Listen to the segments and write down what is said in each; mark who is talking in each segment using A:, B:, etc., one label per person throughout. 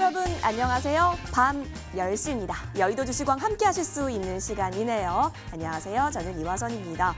A: 여러분 안녕하세요. 밤 10시입니다. 여의도 주시광 함께 하실 수 있는 시간이네요. 안녕하세요. 저는 이화선입니다.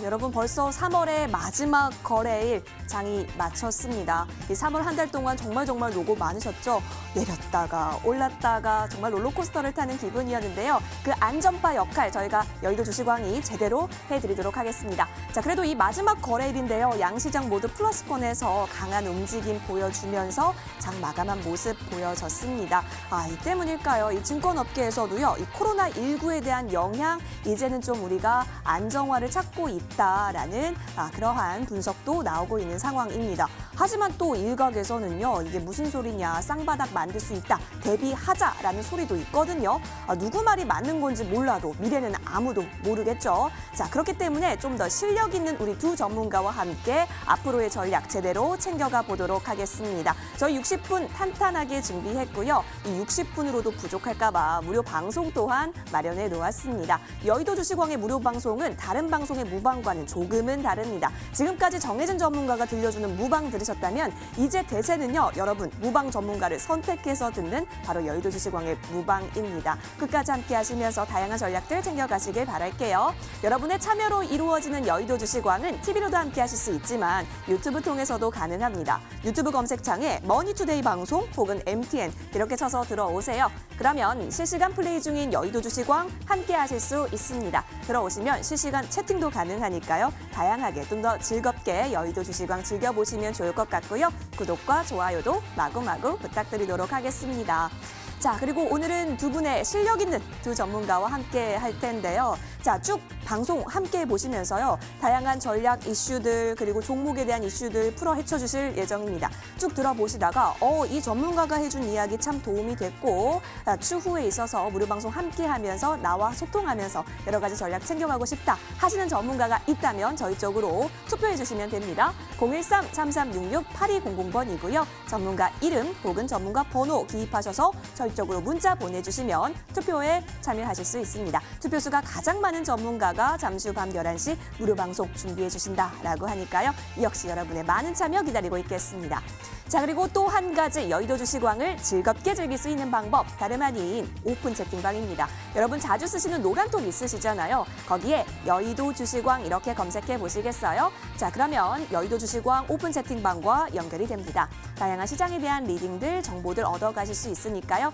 A: 여러분 벌써 3월의 마지막 거래일 장이 마쳤습니다. 이 3월 한 달 동안 정말 노고 많으셨죠? 내렸다가 올랐다가 정말 롤러코스터를 타는 기분이었는데요. 그 안전바 역할 저희가 여의도 주시광이 제대로 해드리도록 하겠습니다. 자, 그래도 이 마지막 거래일인데요. 양시장 모두 플러스권에서 강한 움직임 보여주면서 장 마감한 모습 보여졌습니다. 이 때문일까요? 이 증권업계에서도요. 이 코로나19에 대한 영향 이제는 좀 우리가 안정화를 찾고 있다라는 그러한 분석도 나오고 있는 상황입니다. 하지만 또 일각에서는요. 이게 무슨 소리냐. 쌍바닥 만들 수 있다. 대비하자라는 소리도 있거든요. 누구 말이 맞는 건지 몰라도 미래는 아무도 모르겠죠. 자, 그렇기 때문에 좀 더 실력 있는 우리 두 전문가와 함께 앞으로의 전략 제대로 챙겨가 보도록 하겠습니다. 저희 60분 탄탄하게 준비했고요. 이 60분으로도 부족할까 봐 무료 방송 또한 마련해 놓았습니다. 여의도 주시광의 무료 방송은 다른 방송의 무방과는 조금은 다릅니다. 지금까지 정해진 전문가가 들려주는 무방 들으셨다면 이제 대세는요. 여러분 무방 전문가를 선택해서 듣는 바로 여의도 주시광의 무방입니다. 끝까지 함께 하시면서 다양한 전략들 챙겨가시길 바랄게요. 여러분의 참여로 이루어지는 여의도 주시광은 TV로도 함께 하실 수 있지만 유튜브 통해서도 가능합니다. 유튜브 검색창에 머니투데이 방송 혹은 MTN 이렇게 쳐서 들어오세요. 그러면 실시간 플레이 중인 여의도 주시광 함께 하실 수 있습니다. 들어오시면 실시간 채팅도 가능하니까요. 다양하게 좀 더 즐겁게 여의도 주시광 즐겨보시면 좋을 것 같고요. 구독과 좋아요도 마구마구 부탁드리도록 하겠습니다. 자, 그리고 오늘은 두 분의 실력 있는 두 전문가와 함께 할 텐데요. 자, 쭉 방송 함께 보시면서요. 다양한 전략 이슈들 그리고 종목에 대한 이슈들 풀어 헤쳐주실 예정입니다. 쭉 들어보시다가 이 전문가가 해준 이야기 참 도움이 됐고 추후에 있어서 무료 방송 함께 하면서 나와 소통하면서 여러 가지 전략 챙겨가고 싶다 하시는 전문가가 있다면 저희 쪽으로 투표해 주시면 됩니다. 013-3366-8200번이고요. 전문가 이름 혹은 전문가 번호 기입하셔서 저희 쪽으로 문자 보내주시면 투표에 참여하실 수 있습니다. 투표수가 가장 많은 전문가가 잠시 후 밤 11시 무료 방송 준비해 주신다라고 하니까요. 역시 여러분의 많은 참여 기다리고 있겠습니다. 자, 그리고 또 한 가지 여의도 주시광을 즐겁게 즐길 수 있는 방법 다름 아닌 오픈 채팅방입니다. 여러분 자주 쓰시는 노란톡 있으시잖아요. 거기에 여의도 주시광 이렇게 검색해 보시겠어요? 자, 그러면 여의도 주시광 오픈 채팅방과 연결이 됩니다. 다양한 시장에 대한 리딩들, 정보들 얻어가실 수 있으니까요.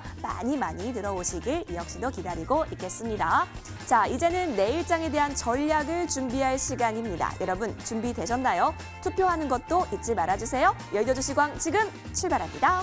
A: 많이 들어오시길 역시도 기다리고 있겠습니다. 자, 이제는 내일장에 대한 전략을 준비할 시간입니다. 여러분 준비되셨나요? 투표하는 것도 잊지 말아주세요. 여의도 주시광 지금 출발합니다.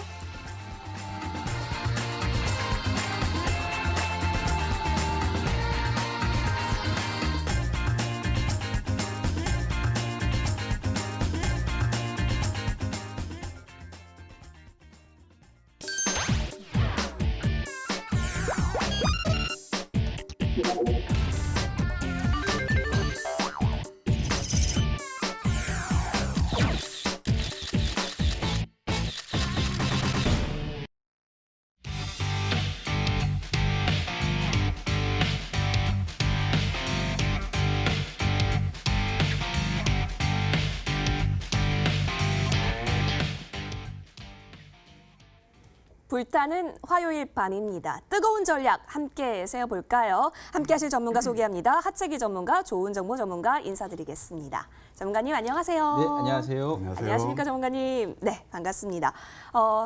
A: 불타는 화요일 밤입니다. 뜨거운 전략 함께 세워볼까요? 함께 하실 전문가 소개합니다. 하체기 전문가, 좋은 정보 전문가 인사드리겠습니다. 전문가님 안녕하세요.
B: 네, 안녕하세요.
A: 안녕하십니까 전문가님. 네, 반갑습니다.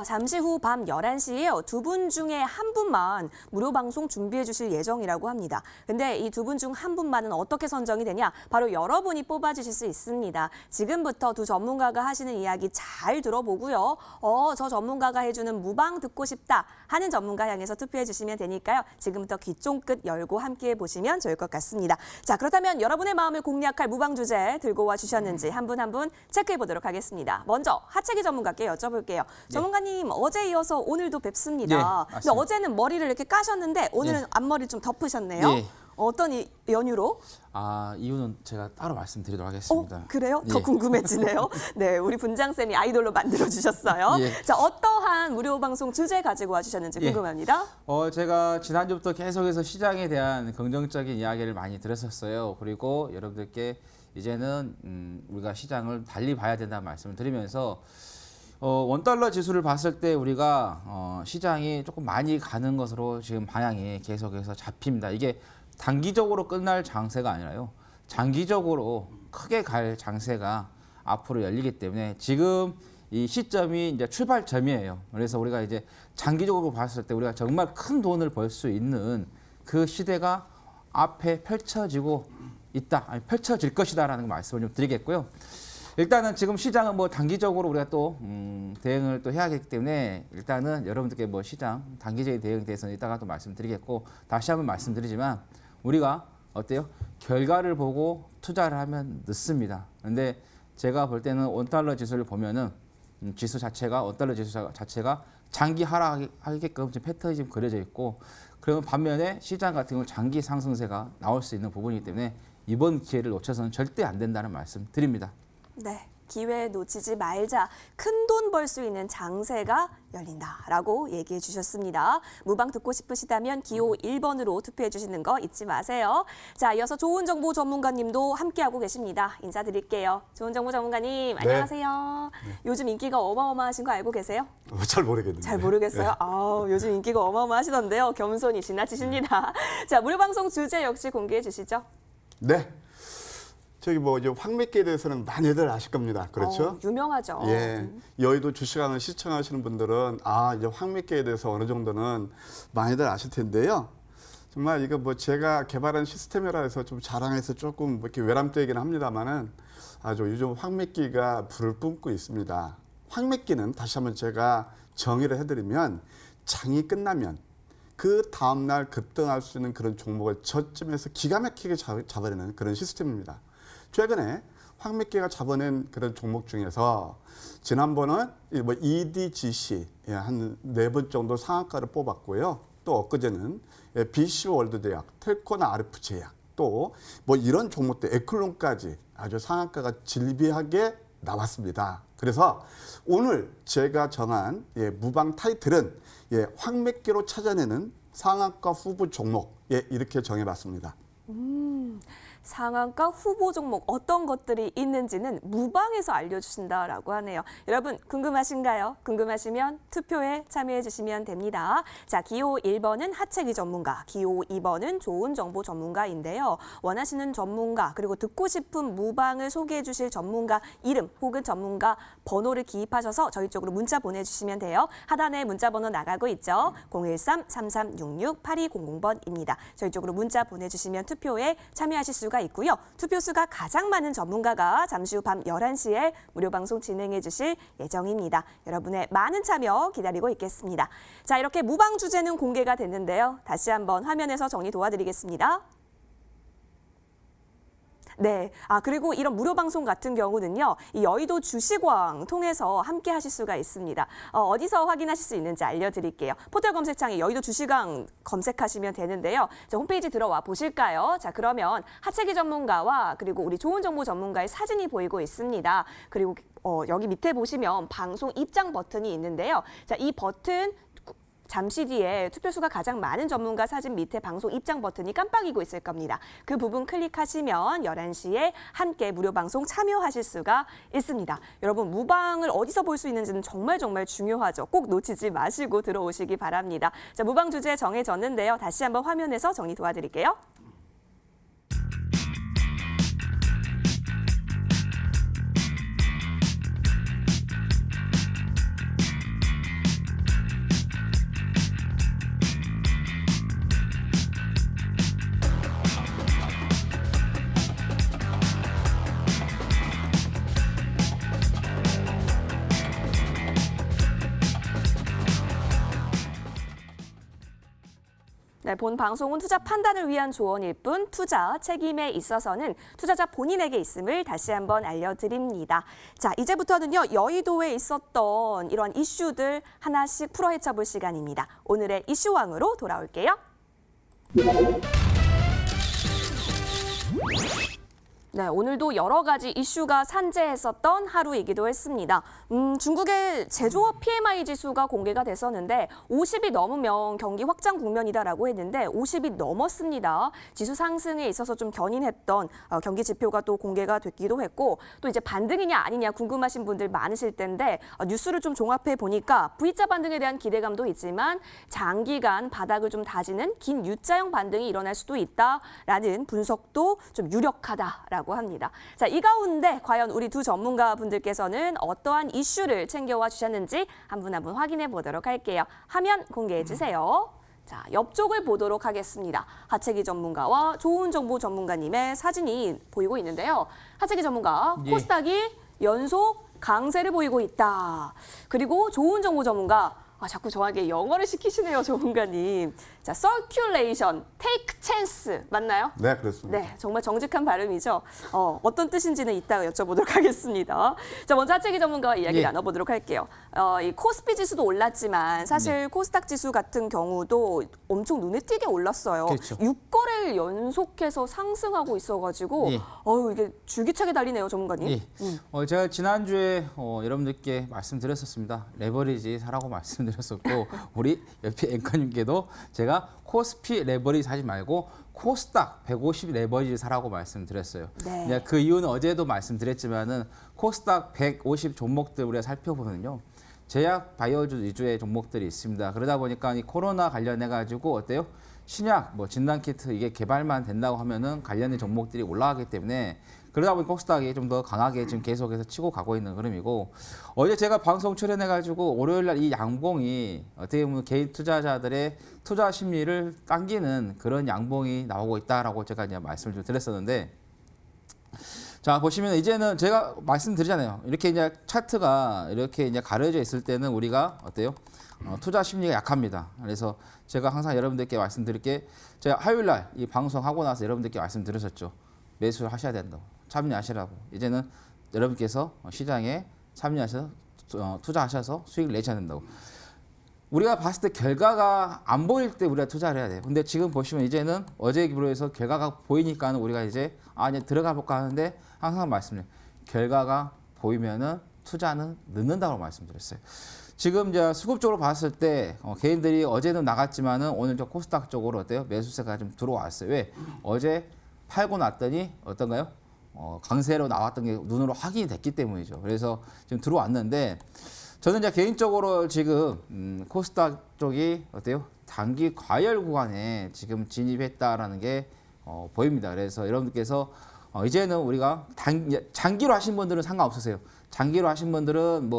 A: 잠시 후 밤 11시에요. 두 분 중에 한 분만 무료 방송 준비해 주실 예정이라고 합니다. 근데 이 두 분 중 한 분만은 어떻게 선정이 되냐? 바로 여러분이 뽑아주실 수 있습니다. 지금부터 두 전문가가 하시는 이야기 잘 들어보고요. 저 전문가가 해주는 무방 듣고 싶다 하는 전문가 향해서 투표해 주시면 되니까요. 지금부터 귀 쫑긋 열고 함께 보시면 좋을 것 같습니다. 자, 그렇다면 여러분의 마음을 공략할 무방 주제 들고 와 주셨는지 한 분 한 분 체크해 보도록 하겠습니다. 먼저 하체기 전문가께 여쭤볼게요. 전문가님 어제 이어서 오늘도 뵙습니다. 근데 어제는 머리를 이렇게 까셨는데 오늘은 앞머리 좀 덮으셨네요. 어떤 연유로?
B: 이유는 제가 따로 말씀드리도록 하겠습니다.
A: 그래요? 더 궁금해지네요. 네, 우리 분장쌤이 아이돌로 만들어주셨어요. 자, 어떠한 무료 방송 주제 가지고 와주셨는지 궁금합니다.
B: 제가 지난주부터 계속해서 시장에 대한 긍정적인 이야기를 많이 들었었어요. 그리고 여러분들께 이제는 우리가 시장을 달리 봐야 된다는 말씀을 드리면서 원달러 지수를 봤을 때 우리가 시장이 조금 많이 가는 것으로 지금 방향이 계속해서 잡힙니다. 이게 단기적으로 끝날 장세가 아니라요. 장기적으로 크게 갈 장세가 앞으로 열리기 때문에 지금 이 시점이 이제 출발점이에요. 그래서 우리가 이제 장기적으로 봤을 때 우리가 정말 큰 돈을 벌 수 있는 그 시대가 앞에 펼쳐지고 있다, 아니, 펼쳐질 것이다라는 말씀을 좀 드리겠고요. 일단은 지금 시장은 뭐 단기적으로 우리가 또 대응을 또 해야 하기 때문에 일단은 여러분들께 뭐 시장 단기적인 대응에 대해서는 이따가 또 말씀드리겠고 다시 한번 말씀드리지만 우리가 어때요? 결과를 보고 투자를 하면 늦습니다. 근데 제가 볼 때는 원달러 지수를 보면은 지수 자체가 원달러 지수 자체가 장기 하락하게끔 지금 패턴이 지금 그려져 있고 그러면 반면에 시장 같은 경우는 장기 상승세가 나올 수 있는 부분이기 때문에 이번 기회를 놓쳐서는 절대 안 된다는 말씀 드립니다.
A: 네, 기회 놓치지 말자. 큰 돈 벌 수 있는 장세가 열린다라고 얘기해 주셨습니다. 무방 듣고 싶으시다면 기호 1번으로 투표해 주시는 거 잊지 마세요. 자, 이어서 좋은 정보 전문가님도 함께하고 계십니다. 인사드릴게요. 좋은 정보 전문가님, 안녕하세요. 네. 요즘 인기가 어마어마하신 거 알고 계세요?
C: 잘 모르겠는데.
A: 잘 모르겠어요?
C: 네.
A: 아우, 요즘 인기가 어마어마하시던데요. 겸손이 지나치십니다. 자, 무료 방송 주제 역시 공개해 주시죠.
C: 네. 저기 뭐 이제 황매기에 대해서는 많이들 아실 겁니다. 그렇죠?
A: 유명하죠.
C: 예. 여의도 주식왕을 시청하시는 분들은 이제 황매기에 대해서 어느 정도는 많이들 아실 텐데요. 정말 이거 뭐 제가 개발한 시스템이라 해서 좀 자랑해서 조금 이렇게 외람되긴 합니다만은 아주 요즘 황매기가 불을 뿜고 있습니다. 황매기는 다시 한번 제가 정의를 해드리면 장이 끝나면 그 다음날 급등할 수 있는 그런 종목을 저점에서 기가 막히게 잡아내는 그런 시스템입니다. 최근에 황매기가 잡아낸 그런 종목 중에서 지난번은 뭐 EDGC 한 4번 정도 상한가를 뽑았고요. 또 엊그제는 BC월드대학, 텔코나 RF제약 또 뭐 이런 종목들 에클론까지 아주 상한가가 질비하게 나왔습니다. 그래서 오늘 제가 정한 무방 타이틀은 황매기로 찾아내는 상한가 후보 종목 이렇게 정해봤습니다.
A: 상한가 후보 종목 어떤 것들이 있는지는 무방에서 알려주신다라고 하네요. 여러분 궁금하신가요? 궁금하시면 투표에 참여해 주시면 됩니다. 자, 기호 1번은 하체기 전문가, 기호 2번은 좋은 정보 전문가인데요. 원하시는 전문가 그리고 듣고 싶은 무방을 소개해 주실 전문가 이름 혹은 전문가 번호를 기입하셔서 저희 쪽으로 문자 보내주시면 돼요. 하단에 문자 번호 나가고 있죠. 013-3366-8200번입니다. 저희 쪽으로 문자 보내주시면 투표에 참여하실 수가 있고요. 투표수가 가장 많은 전문가가 잠시 후 밤 11시에 무료 방송 진행해 주실 예정입니다. 여러분의 많은 참여 기다리고 있겠습니다. 자, 이렇게 무방 주제는 공개가 됐는데요. 다시 한번 화면에서 정리 도와드리겠습니다. 네. 그리고 이런 무료 방송 같은 경우는요, 이 여의도 주식왕 통해서 함께 하실 수가 있습니다. 어디서 확인하실 수 있는지 알려드릴게요. 포털 검색창에 여의도 주식왕 검색하시면 되는데요. 자, 홈페이지 들어와 보실까요? 자, 그러면 하체기 전문가와 그리고 우리 좋은 정보 전문가의 사진이 보이고 있습니다. 그리고 여기 밑에 보시면 방송 입장 버튼이 있는데요. 자, 이 버튼 잠시 뒤에 투표수가 가장 많은 전문가 사진 밑에 방송 입장 버튼이 깜빡이고 있을 겁니다. 그 부분 클릭하시면 11시에 함께 무료 방송 참여하실 수가 있습니다. 여러분 무방을 어디서 볼 수 있는지는 정말 중요하죠. 꼭 놓치지 마시고 들어오시기 바랍니다. 자, 무방 주제 정해졌는데요. 다시 한번 화면에서 정리 도와드릴게요. 네, 본 방송은 투자 판단을 위한 조언일 뿐 투자 책임에 있어서는 투자자 본인에게 있음을 다시 한번 알려드립니다. 자, 이제부터는요, 여의도에 있었던 이런 이슈들 하나씩 풀어 헤쳐볼 시간입니다. 오늘의 이슈왕으로 돌아올게요. 네, 오늘도 여러 가지 이슈가 산재했었던 하루이기도 했습니다. 중국의 제조업 PMI 지수가 공개가 됐었는데 50이 넘으면 경기 확장 국면이다라고 했는데 50이 넘었습니다. 지수 상승에 있어서 좀 견인했던 경기 지표가 또 공개가 됐기도 했고 또 이제 반등이냐 아니냐 궁금하신 분들 많으실 텐데 뉴스를 좀 종합해 보니까 V자 반등에 대한 기대감도 있지만 장기간 바닥을 좀 다지는 긴 U자형 반등이 일어날 수도 있다라는 분석도 좀 유력하다라고 합니다. 자, 이 가운데 과연 우리 두 전문가 분들께서는 어떠한 이슈를 챙겨와 주셨는지 한 분 한 분 확인해 보도록 할게요. 화면 공개해 주세요. 자, 옆쪽을 보도록 하겠습니다. 하채기 전문가와 좋은 정보 전문가님의 사진이 보이고 있는데요. 하채기 전문가,
B: 예.
A: 코스닥이 연속 강세를 보이고 있다. 그리고 좋은 정보 전문가, 자꾸 저에게 영어를 시키시네요, 전문가님. 자, circulation, take chance 맞나요?
C: 네, 그렇습니다.
A: 네, 정말 정직한 발음이죠. 어떤 뜻인지는 이따가 여쭤보도록 하겠습니다. 자, 먼저 하채기 전문가와 이야기
B: 예.
A: 나눠보도록 할게요. 이 코스피 지수도 올랐지만 사실 코스닥 지수 같은 경우도 엄청 눈에 띄게 올랐어요.
B: 그렇죠.
A: 6거래일 연속해서 상승하고 있어가지고
B: 예.
A: 이게 줄기차게 달리네요, 전문가님.
B: 예. 제가 지난주에 여러분들께 말씀드렸었습니다. 레버리지 사라고 말씀드렸었고 우리 옆에 앵커님께도 제가 코스피 레버리지 사지 말고 코스닥 150 레버리지 사라고 말씀드렸어요.
A: 네.
B: 그 이유는 어제도 말씀드렸지만은 코스닥 150 종목들 우리가 살펴보면요. 제약 바이오주 위주의 종목들이 있습니다. 그러다 보니까 이 코로나 관련해 가지고 어때요? 신약, 진단키트 이게 개발만 된다고 하면은 관련된 종목들이 올라가기 때문에 그러다 보니 코스닥이 좀 더 강하게 지금 계속해서 치고 가고 있는 흐름이고 어제 제가 방송 출연해가지고 월요일 날 이 양봉이 어떻게 보면 개인 투자자들의 투자 심리를 당기는 그런 양봉이 나오고 있다라고 제가 이제 말씀을 좀 드렸었는데 자 보시면 이제는 제가 말씀드리잖아요. 이렇게 이제 차트가 이렇게 이제 가려져 있을 때는 우리가 어때요? 투자 심리가 약합니다. 그래서 제가 항상 여러분들께 말씀드릴 게 제가 화요일 날 이 방송하고 나서 여러분들께 말씀드렸었죠. 매수를 하셔야 된다고. 참여하시라고. 이제는 여러분께서 시장에 참여하셔서 투자하셔서 수익을 내셔야 된다고. 우리가 봤을 때 결과가 안 보일 때 우리가 투자를 해야 돼요. 근데 지금 보시면 이제는 어제 기부로 해서 결과가 보이니까는 우리가 이제 이제 들어가 볼까 하는데 항상 말씀드려요. 결과가 보이면은 투자는 늦는다고 말씀드렸어요. 지금 이제 수급 쪽으로 봤을 때 개인들이 어제는 나갔지만은 오늘 저 코스닥 쪽으로 어때요? 매수세가 좀 들어왔어요. 왜? 어제 팔고 났더니 어떤가요? 강세로 나왔던 게 눈으로 확인이 됐기 때문이죠. 그래서 지금 들어왔는데 저는 이제 개인적으로 지금 코스닥 쪽이 어때요? 단기 과열 구간에 지금 진입했다라는 게 보입니다. 그래서 여러분들께서 이제는 우리가 장기로 하신 분들은 상관없으세요. 장기로 하신 분들은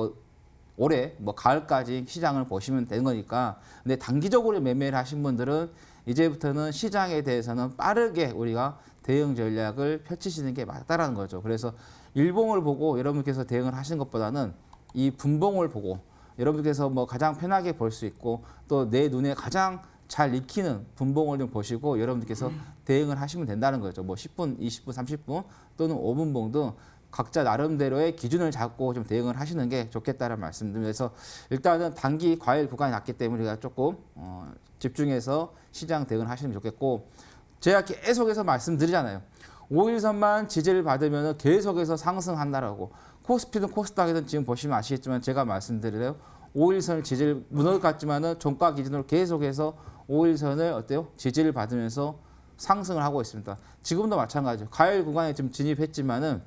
B: 올해 가을까지 시장을 보시면 되는 거니까. 근데 단기적으로 매매를 하신 분들은 이제부터는 시장에 대해서는 빠르게 우리가 대응 전략을 펼치시는 게 맞다라는 거죠. 그래서 일봉을 보고 여러분께서 대응을 하시는 것보다는 이 분봉을 보고 여러분께서 가장 편하게 볼 수 있고 또 내 눈에 가장 잘 익히는 분봉을 좀 보시고 여러분들께서 대응을 하시면 된다는 거죠. 10분, 20분, 30분 또는 5분봉 등 각자 나름대로의 기준을 잡고 좀 대응을 하시는 게 좋겠다는 말씀드립니다. 그래서 일단은 단기 과열 구간이 났기 때문에 우리가 조금 집중해서 시장 대응을 하시면 좋겠고 제가 계속해서 말씀드리잖아요. 5일선만 지지를 받으면 계속해서 상승한다라고. 코스피든 코스닥이든 지금 보시면 아시겠지만 제가 말씀드려요. 5일선을 지지를 무너질 것 같지만은 종가 기준으로 계속해서 5일선을 어때요? 지지를 받으면서 상승을 하고 있습니다. 지금도 마찬가지죠. 과열 구간에 지금 진입했지만은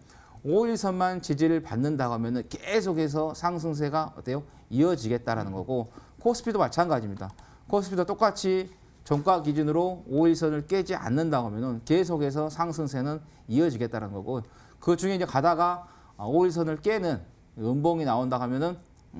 B: 5일선만 지지를 받는다고 하면은 계속해서 상승세가 어때요? 이어지겠다라는 거고 코스피도 마찬가지입니다. 코스피도 똑같이 종가 기준으로 5일선을 깨지 않는다고 하면은 계속해서 상승세는 이어지겠다는 거고 그 중에 이제 가다가 5일선을 깨는 음봉이 나온다 하면은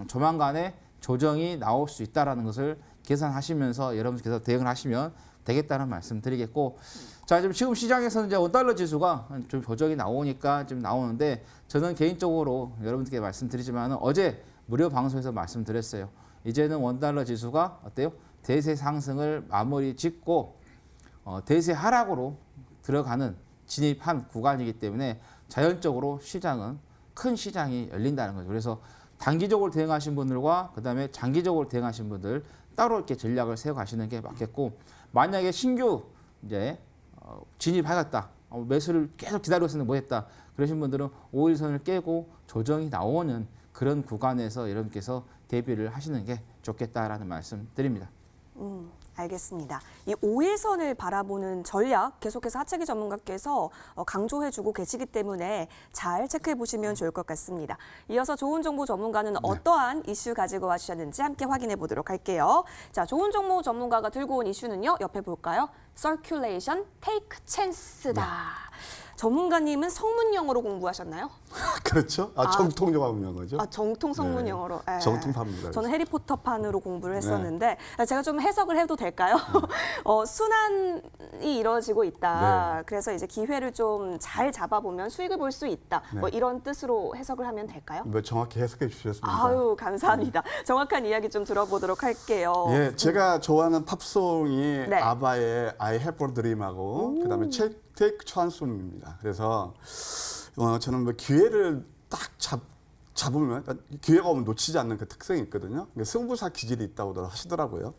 B: 조만간에 조정이 나올 수 있다라는 것을 계산하시면서 여러분께서 대응을 하시면 되겠다는 말씀 드리겠고 자 지금 시장에서는 이제 원달러 지수가 좀 조정이 나오니까 좀 나오는데 저는 개인적으로 여러분들께 말씀드리지만 어제 무료 방송에서 말씀드렸어요. 이제는 원달러 지수가 어때요? 대세 상승을 마무리 짓고 대세 하락으로 들어가는 진입한 구간이기 때문에 자연적으로 시장은 큰 시장이 열린다는 거죠. 그래서 단기적으로 대응하신 분들과 그다음에 장기적으로 대응하신 분들 따로 이렇게 전략을 세워 가시는 게 맞겠고 만약에 신규 이제 진입하였다. 매수를 계속 기다리고 있었는데 못했다. 그러신 분들은 5일선을 깨고 조정이 나오는 그런 구간에서 여러분께서 대비를 하시는 게 좋겠다라는 말씀 드립니다.
A: 알겠습니다. 이 5일선을 바라보는 전략 계속해서 하채기 전문가께서 강조해주고 계시기 때문에 잘 체크해 보시면 좋을 것 같습니다. 이어서 좋은 정보 전문가는 어떠한 이슈 가지고 와주셨는지 함께 확인해 보도록 할게요. 자, 좋은 정보 전문가가 들고 온 이슈는요. 옆에 볼까요? Circulation, Take Chance다. 전문가님은 성문 영어로 공부하셨나요?
C: 그렇죠. 정통 영어죠.
A: 정통 성문
C: 네.
A: 영어로.
C: 정통파입니다.
A: 저는 해리포터판으로 공부를 했었는데 제가 좀 해석을 해도 될까요? 순환이 이루어지고 있다.
C: 네.
A: 그래서 이제 기회를 좀 잘 잡아보면 수익을 볼 수 있다.
C: 네.
A: 뭐 이런 뜻으로 해석을 하면 될까요?
C: 정확히 해석해 주셨습니다.
A: 아유, 감사합니다. 정확한 이야기 좀 들어보도록 할게요.
C: 예, 제가 좋아하는 팝송이
A: 네.
C: 아바의 I Have a Dream하고 그다음에 Take Chance입니다. 그래서 저는 뭐 기회를 딱 잡으면 기회가 오면 놓치지 않는 그 특성이 있거든요. 승부사 기질이 있다고 하시더라고요.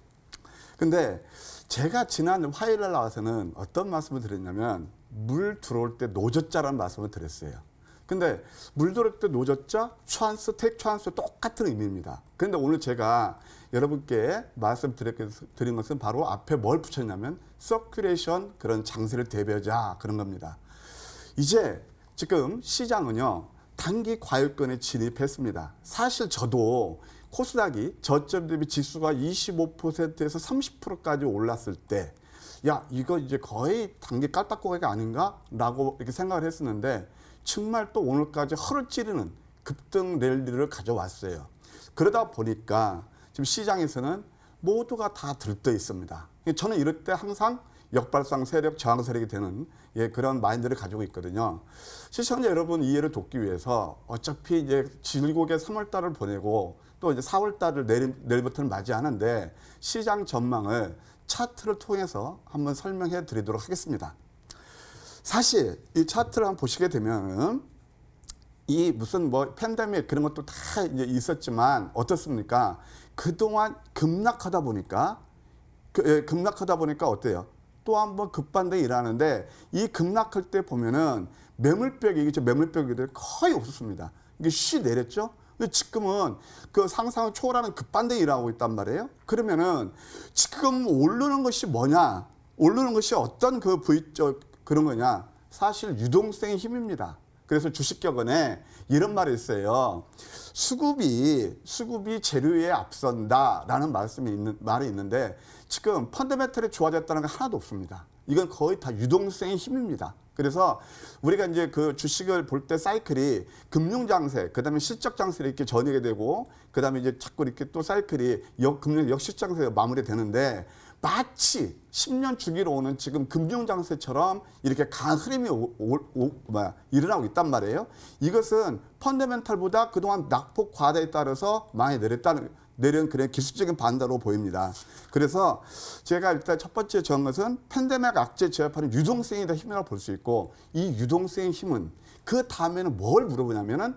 C: 근데 제가 지난 화요일 날 나와서는 어떤 말씀을 드렸냐면 물 들어올 때 노젓자라는 말씀을 드렸어요. 근데 물 들어올 때 노젓자, 찬스, 택 찬스 똑같은 의미입니다. 그런데 오늘 제가 여러분께 말씀드린 것은 바로 앞에 뭘 붙였냐면 서큘레이션 그런 장세를 대비하자 그런 겁니다. 이제 지금 시장은요 단기 과열권에 진입했습니다. 사실 저도 코스닥이 저점 대비 지수가 25%에서 30%까지 올랐을 때 야 이거 이제 거의 단기 깔딱고개가 아닌가라고 이렇게 생각을 했었는데 정말 또 오늘까지 허를 찌르는 급등 랠리를 가져왔어요. 그러다 보니까 지금 시장에서는 모두가 다 들떠 있습니다. 저는 이럴 때 항상 역발상 세력, 저항 세력이 되는 그런 마인드를 가지고 있거든요. 시청자 여러분 이해를 돕기 위해서 어차피 이제 즐겁게 3월 달을 보내고 또 이제 4월 달을 내일부터는 맞이하는데 시장 전망을 차트를 통해서 한번 설명해 드리도록 하겠습니다. 사실 이 차트를 한번 보시게 되면 이 무슨 뭐 팬데믹 그런 것도 다 이제 있었지만 어떻습니까? 그동안 급락하다 보니까 어때요? 또 한 번 급반등이 일어나는데 이 급락할 때 보면은 매물벽이 거의 없었습니다. 이게 쉬 내렸죠? 근데 지금은 그 상상을 초월하는 급반등이 일어나고 있단 말이에요. 그러면은 지금 오르는 것이 뭐냐? 오르는 것이 어떤 그 그런 거냐? 사실 유동성의 힘입니다. 그래서 주식격언에 이런 말이 있어요. 수급이 재료에 앞선다라는 말이 있는데 지금 펀더멘털이 좋아졌다는 게 하나도 없습니다. 이건 거의 다 유동성의 힘입니다. 그래서 우리가 이제 그 주식을 볼 때 사이클이 금융 장세, 그다음에 실적 장세 이렇게 전이게 되고, 그다음에 이제 자꾸 이렇게 또 사이클이 금융 역실적 장세가 마무리되는데 마치 10년 주기로 오는 지금 금융 장세처럼 이렇게 강한 흐름이 일어나고 있단 말이에요. 이것은 펀더멘털보다 그동안 낙폭 과다에 따라서 많이 내린 그런 기술적인 반대로 보입니다. 그래서 제가 일단 첫 번째 정한 것은 팬데믹 악재 제압하는 유동성이 더 힘이라고 볼 수 있고, 이 유동성의 힘은 그 다음에는 뭘 물어보냐면은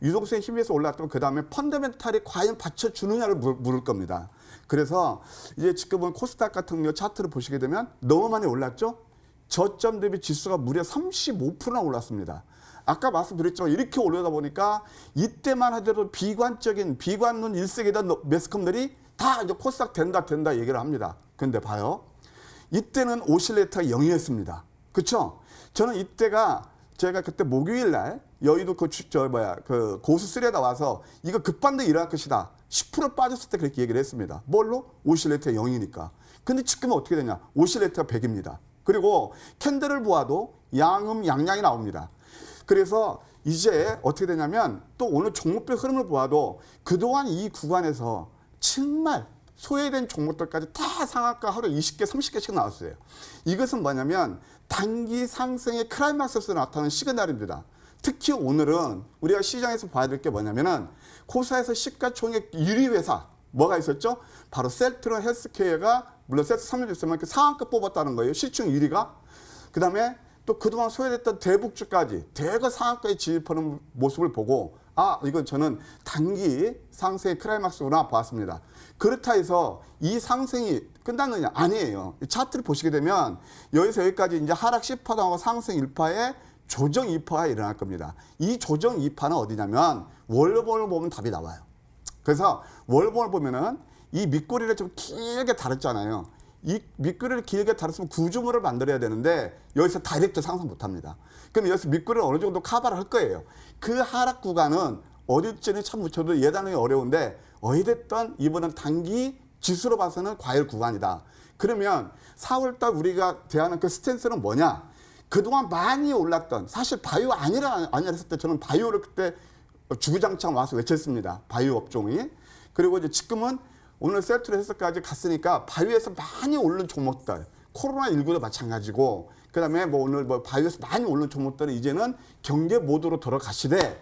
C: 유동성의 힘에서 올라왔다면 그 다음에 펀더멘탈이 과연 받쳐주느냐를 물을 겁니다. 그래서 이제 지금은 코스닥 같은 경우 차트를 보시게 되면 너무 많이 올랐죠? 저점 대비 지수가 무려 35%나 올랐습니다. 아까 말씀드렸지만 이렇게 올라다 보니까 이때만 하더라도 비관론 일색이던 매스컴들이 다 이제 코스닥 된다 얘기를 합니다. 그런데 봐요. 이때는 오실레이터가 0이었습니다. 그렇죠? 저는 이때가 제가 그때 목요일 날 여의도 그 고수3에 나와서 이거 급반등이 일어날 것이다. 10% 빠졌을 때 그렇게 얘기를 했습니다. 뭘로? 오실레이터가 0이니까. 근데 지금은 어떻게 되냐? 오실레이터가 100입니다. 그리고 캔들을 보아도 양양이 나옵니다. 그래서 이제 어떻게 되냐면 또 오늘 종목별 흐름을 보아도 그동안 이 구간에서 정말 소외된 종목들까지 다 상한가 하루 20개, 30개씩 나왔어요. 이것은 뭐냐면 단기 상승의 클라이막스에서 나타나는 시그널입니다. 특히 오늘은 우리가 시장에서 봐야 될 게 뭐냐면은 코스닥에서 시가총액 1위 회사 뭐가 있었죠? 바로 셀트론 헬스케어가 물론 세트 3년 있으면 상한가 뽑았다는 거예요. 시총 1위가. 그다음에 또 그동안 소외됐던 대북주까지 대거 상한가에 진입하는 모습을 보고 아, 이건 저는 단기 상승의 클라이막스구나 보았습니다. 그렇다 해서 이 상승이 끝났느냐? 아니에요. 이 차트를 보시게 되면 여기서 여기까지 이제 하락 10% 나오고 상승 1%에 조정 2%가 일어날 겁니다. 이 조정 2%는 어디냐면 월봉을 보면 답이 나와요. 그래서 월봉을 보면은 이 밑꼬리를 좀 길게 다뤘잖아요. 이 밑꼬리를 길게 다뤘으면 구조물을 만들어야 되는데 여기서 다이렉트 상승 못합니다. 그럼 여기서 밑꼬리를 어느 정도 커버를 할 거예요. 그 하락 구간은 어딜지는 참 저도 예단하기 어려운데 어찌됐든 이번은 단기 지수로 봐서는 과열 구간이다. 그러면 4월달 우리가 대하는 그 스탠스는 뭐냐? 그동안 많이 올랐던 사실 바이오 아니라 했을 때 저는 바이오를 그때 주구장창 와서 외쳤습니다. 바이오 업종이. 그리고 이제 지금은 오늘 셀트레스까지 갔으니까 바이오에서 많이 오른 종목들, 코로나19도 마찬가지고, 그다음에 뭐 오늘 뭐 바이오에서 많이 오른 종목들은 이제는 경제 모드로 들어가시되,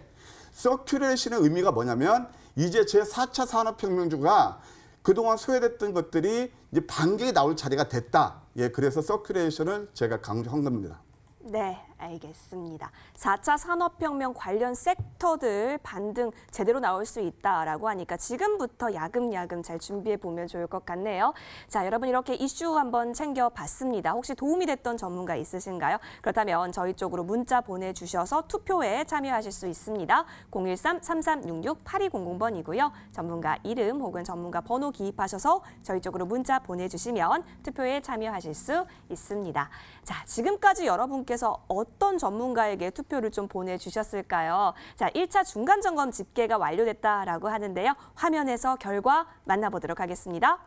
C: 서큘레이션의 의미가 뭐냐면 이제 제 4차 산업혁명주가 그동안 소외됐던 것들이 이제 반격이 나올 자리가 됐다. 예, 그래서 서큘레이션을 제가 강조한 겁니다.
A: 네, 알겠습니다. 4차 산업혁명 관련 섹터들 반등 제대로 나올 수 있다라고 하니까 지금부터 야금야금 잘 준비해 보면 좋을 것 같네요. 자, 여러분 이렇게 이슈 한번 챙겨봤습니다. 혹시 도움이 됐던 전문가 있으신가요? 그렇다면 저희 쪽으로 문자 보내주셔서 투표에 참여하실 수 있습니다. 013-3366-8200번이고요. 전문가 이름 혹은 전문가 번호 기입하셔서 저희 쪽으로 문자 보내주시면 투표에 참여하실 수 있습니다. 자, 지금까지 여러분께서 어떤 전문가에게 투표를 좀 보내주셨을까요? 자, 1차 중간점검 집계가 완료됐다라고 하는데요. 화면에서 결과 만나보도록 하겠습니다.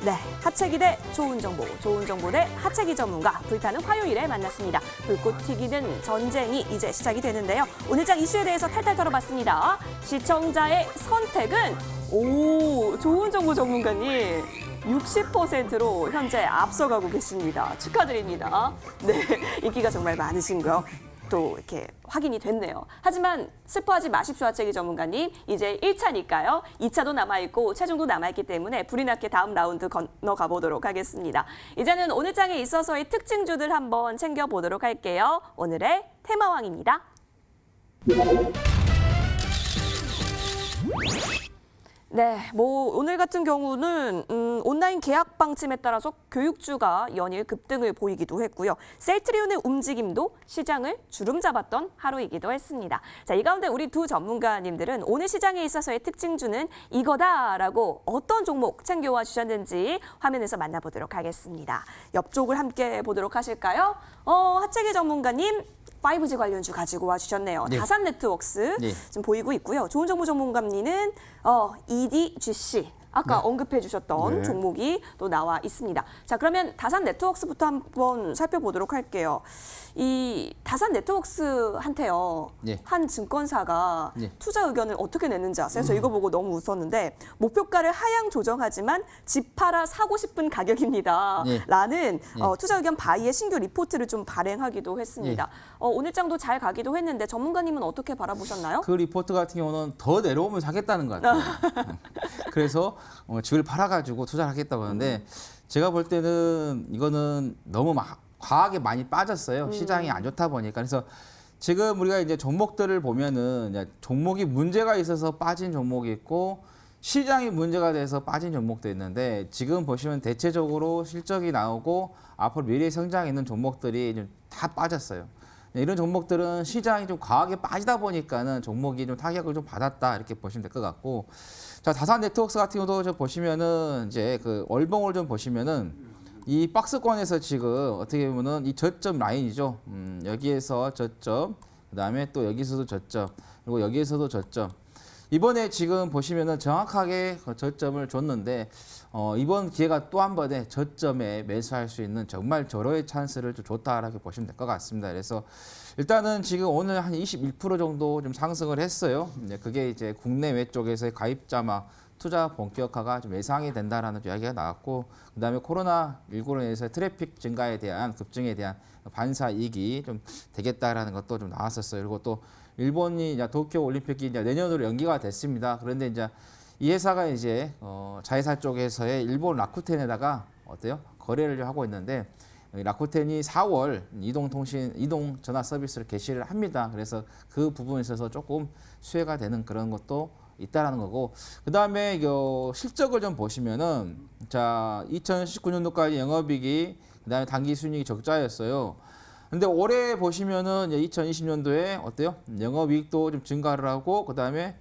A: 네, 하채기 대 좋은 정보 대 하채기 전문가, 불타는 화요일에 만났습니다. 불꽃 튀기는 전쟁이 이제 시작이 되는데요. 오늘 장 이슈에 대해서 탈탈 털어봤습니다. 시청자의 선택은 좋은 정보 전문가님 60%로 현재 앞서가고 계십니다. 축하드립니다. 네, 인기가 정말 많으신 거 또 이렇게 확인이 됐네요. 하지만 슬퍼하지 마십시오, 하채기 전문가님. 이제 1차니까요. 2차도 남아있고 최종도 남아있기 때문에 불이 났게 다음 라운드 건너가 보도록 하겠습니다. 이제는 오늘 장에 있어서의 특징주들 한번 챙겨보도록 할게요. 오늘의 테마왕입니다. 네, 오늘 같은 경우는 온라인 계약 방침에 따라서 교육주가 연일 급등을 보이기도 했고요. 셀트리온의 움직임도 시장을 주름 잡았던 하루이기도 했습니다. 자, 이 가운데 우리 두 전문가님들은 오늘 시장에 있어서의 특징주는 이거다라고 어떤 종목 챙겨와 주셨는지 화면에서 만나보도록 하겠습니다. 옆쪽을 함께 보도록 하실까요? 하채기 전문가님. 5G 관련주 가지고 와주셨네요.
B: 네.
A: 다산 네트워크스
B: 네.
A: 지금 보이고 있고요. 좋은 정보 전문가님은 EDGC 아까 언급해 주셨던
C: 네.
A: 종목이 또 나와 있습니다. 자, 그러면 다산 네트워크스부터 한번 살펴보도록 할게요. 이 다산 네트워크스한테요.
B: 네.
A: 한 증권사가
B: 네.
A: 투자 의견을 어떻게 냈는지 아세요? 저 이거 보고 너무 웃었는데 목표가를 하향 조정하지만 집 팔아 사고 싶은 가격입니다.
B: 네.
A: 라는
B: 네.
A: 투자 의견 바이의 신규 리포트를 좀 발행하기도 했습니다. 오늘 장도 잘 가기도 했는데 전문가님은 어떻게 바라보셨나요?
B: 그 리포트 같은 경우는 더 내려오면 사겠다는 것 같아요. 그래서 집을 팔아가지고 투자를 하겠다고 하는데 제가 볼 때는 이거는 너무 과하게 많이 빠졌어요. 시장이 안 좋다 보니까. 그래서 지금 우리가 이제 종목들을 보면은 이제 종목이 문제가 있어서 빠진 종목이 있고 시장이 문제가 돼서 빠진 종목도 있는데 지금 보시면 대체적으로 실적이 나오고 앞으로 미래 성장이 있는 종목들이 좀 다 빠졌어요. 이런 종목들은 시장이 좀 과하게 빠지다 보니까는 종목이 좀 타격을 좀 받았다 이렇게 보시면 될 것 같고, 자, 다산 네트워크스 같은 경우도 저 보시면은 이제 그 월봉을 좀 보시면은 이 박스권에서 지금 어떻게 보면은 이 저점 라인이죠. 여기에서 저점, 그다음에 또 여기서도 저점, 그리고 여기에서도 저점. 이번에 지금 보시면은 정확하게 그 저점을 줬는데 이번 기회가 또 한 번에 저점에 매수할 수 있는 정말 절호의 찬스를 좀 줬다라고 보시면 될 것 같습니다. 그래서 일단은 지금 오늘 한 21% 정도 좀 상승을 했어요. 그게 이제 국내외 쪽에서의 가입자막 투자 본격화가 좀 예상이 된다라는 이야기가 나왔고, 그다음에 코로나19로 인해서 트래픽 증가에 대한 급증에 대한 반사 이익이 좀 되겠다라는 것도 좀 나왔었어요. 그리고 또 일본이 이제 도쿄 올림픽이 이제 내년으로 연기가 됐습니다. 그런데 이제 이 회사가 이제 자회사 쪽에서의 일본 라쿠텐에다가 어때요? 거래를 하고 있는데 라쿠텐이 4월 이동 전화 서비스를 개시를 합니다. 그래서 그 부분에 있어서 조금 수혜가 되는 그런 것도 있다라는 거고, 그 다음에 실적을 좀 보시면은, 자, 2019년도까지 영업이익이, 그 다음에 당기 순이익이 적자였어요. 근데 올해 보시면은 2020년도에 어때요? 영업이익도 좀 증가를 하고, 그 다음에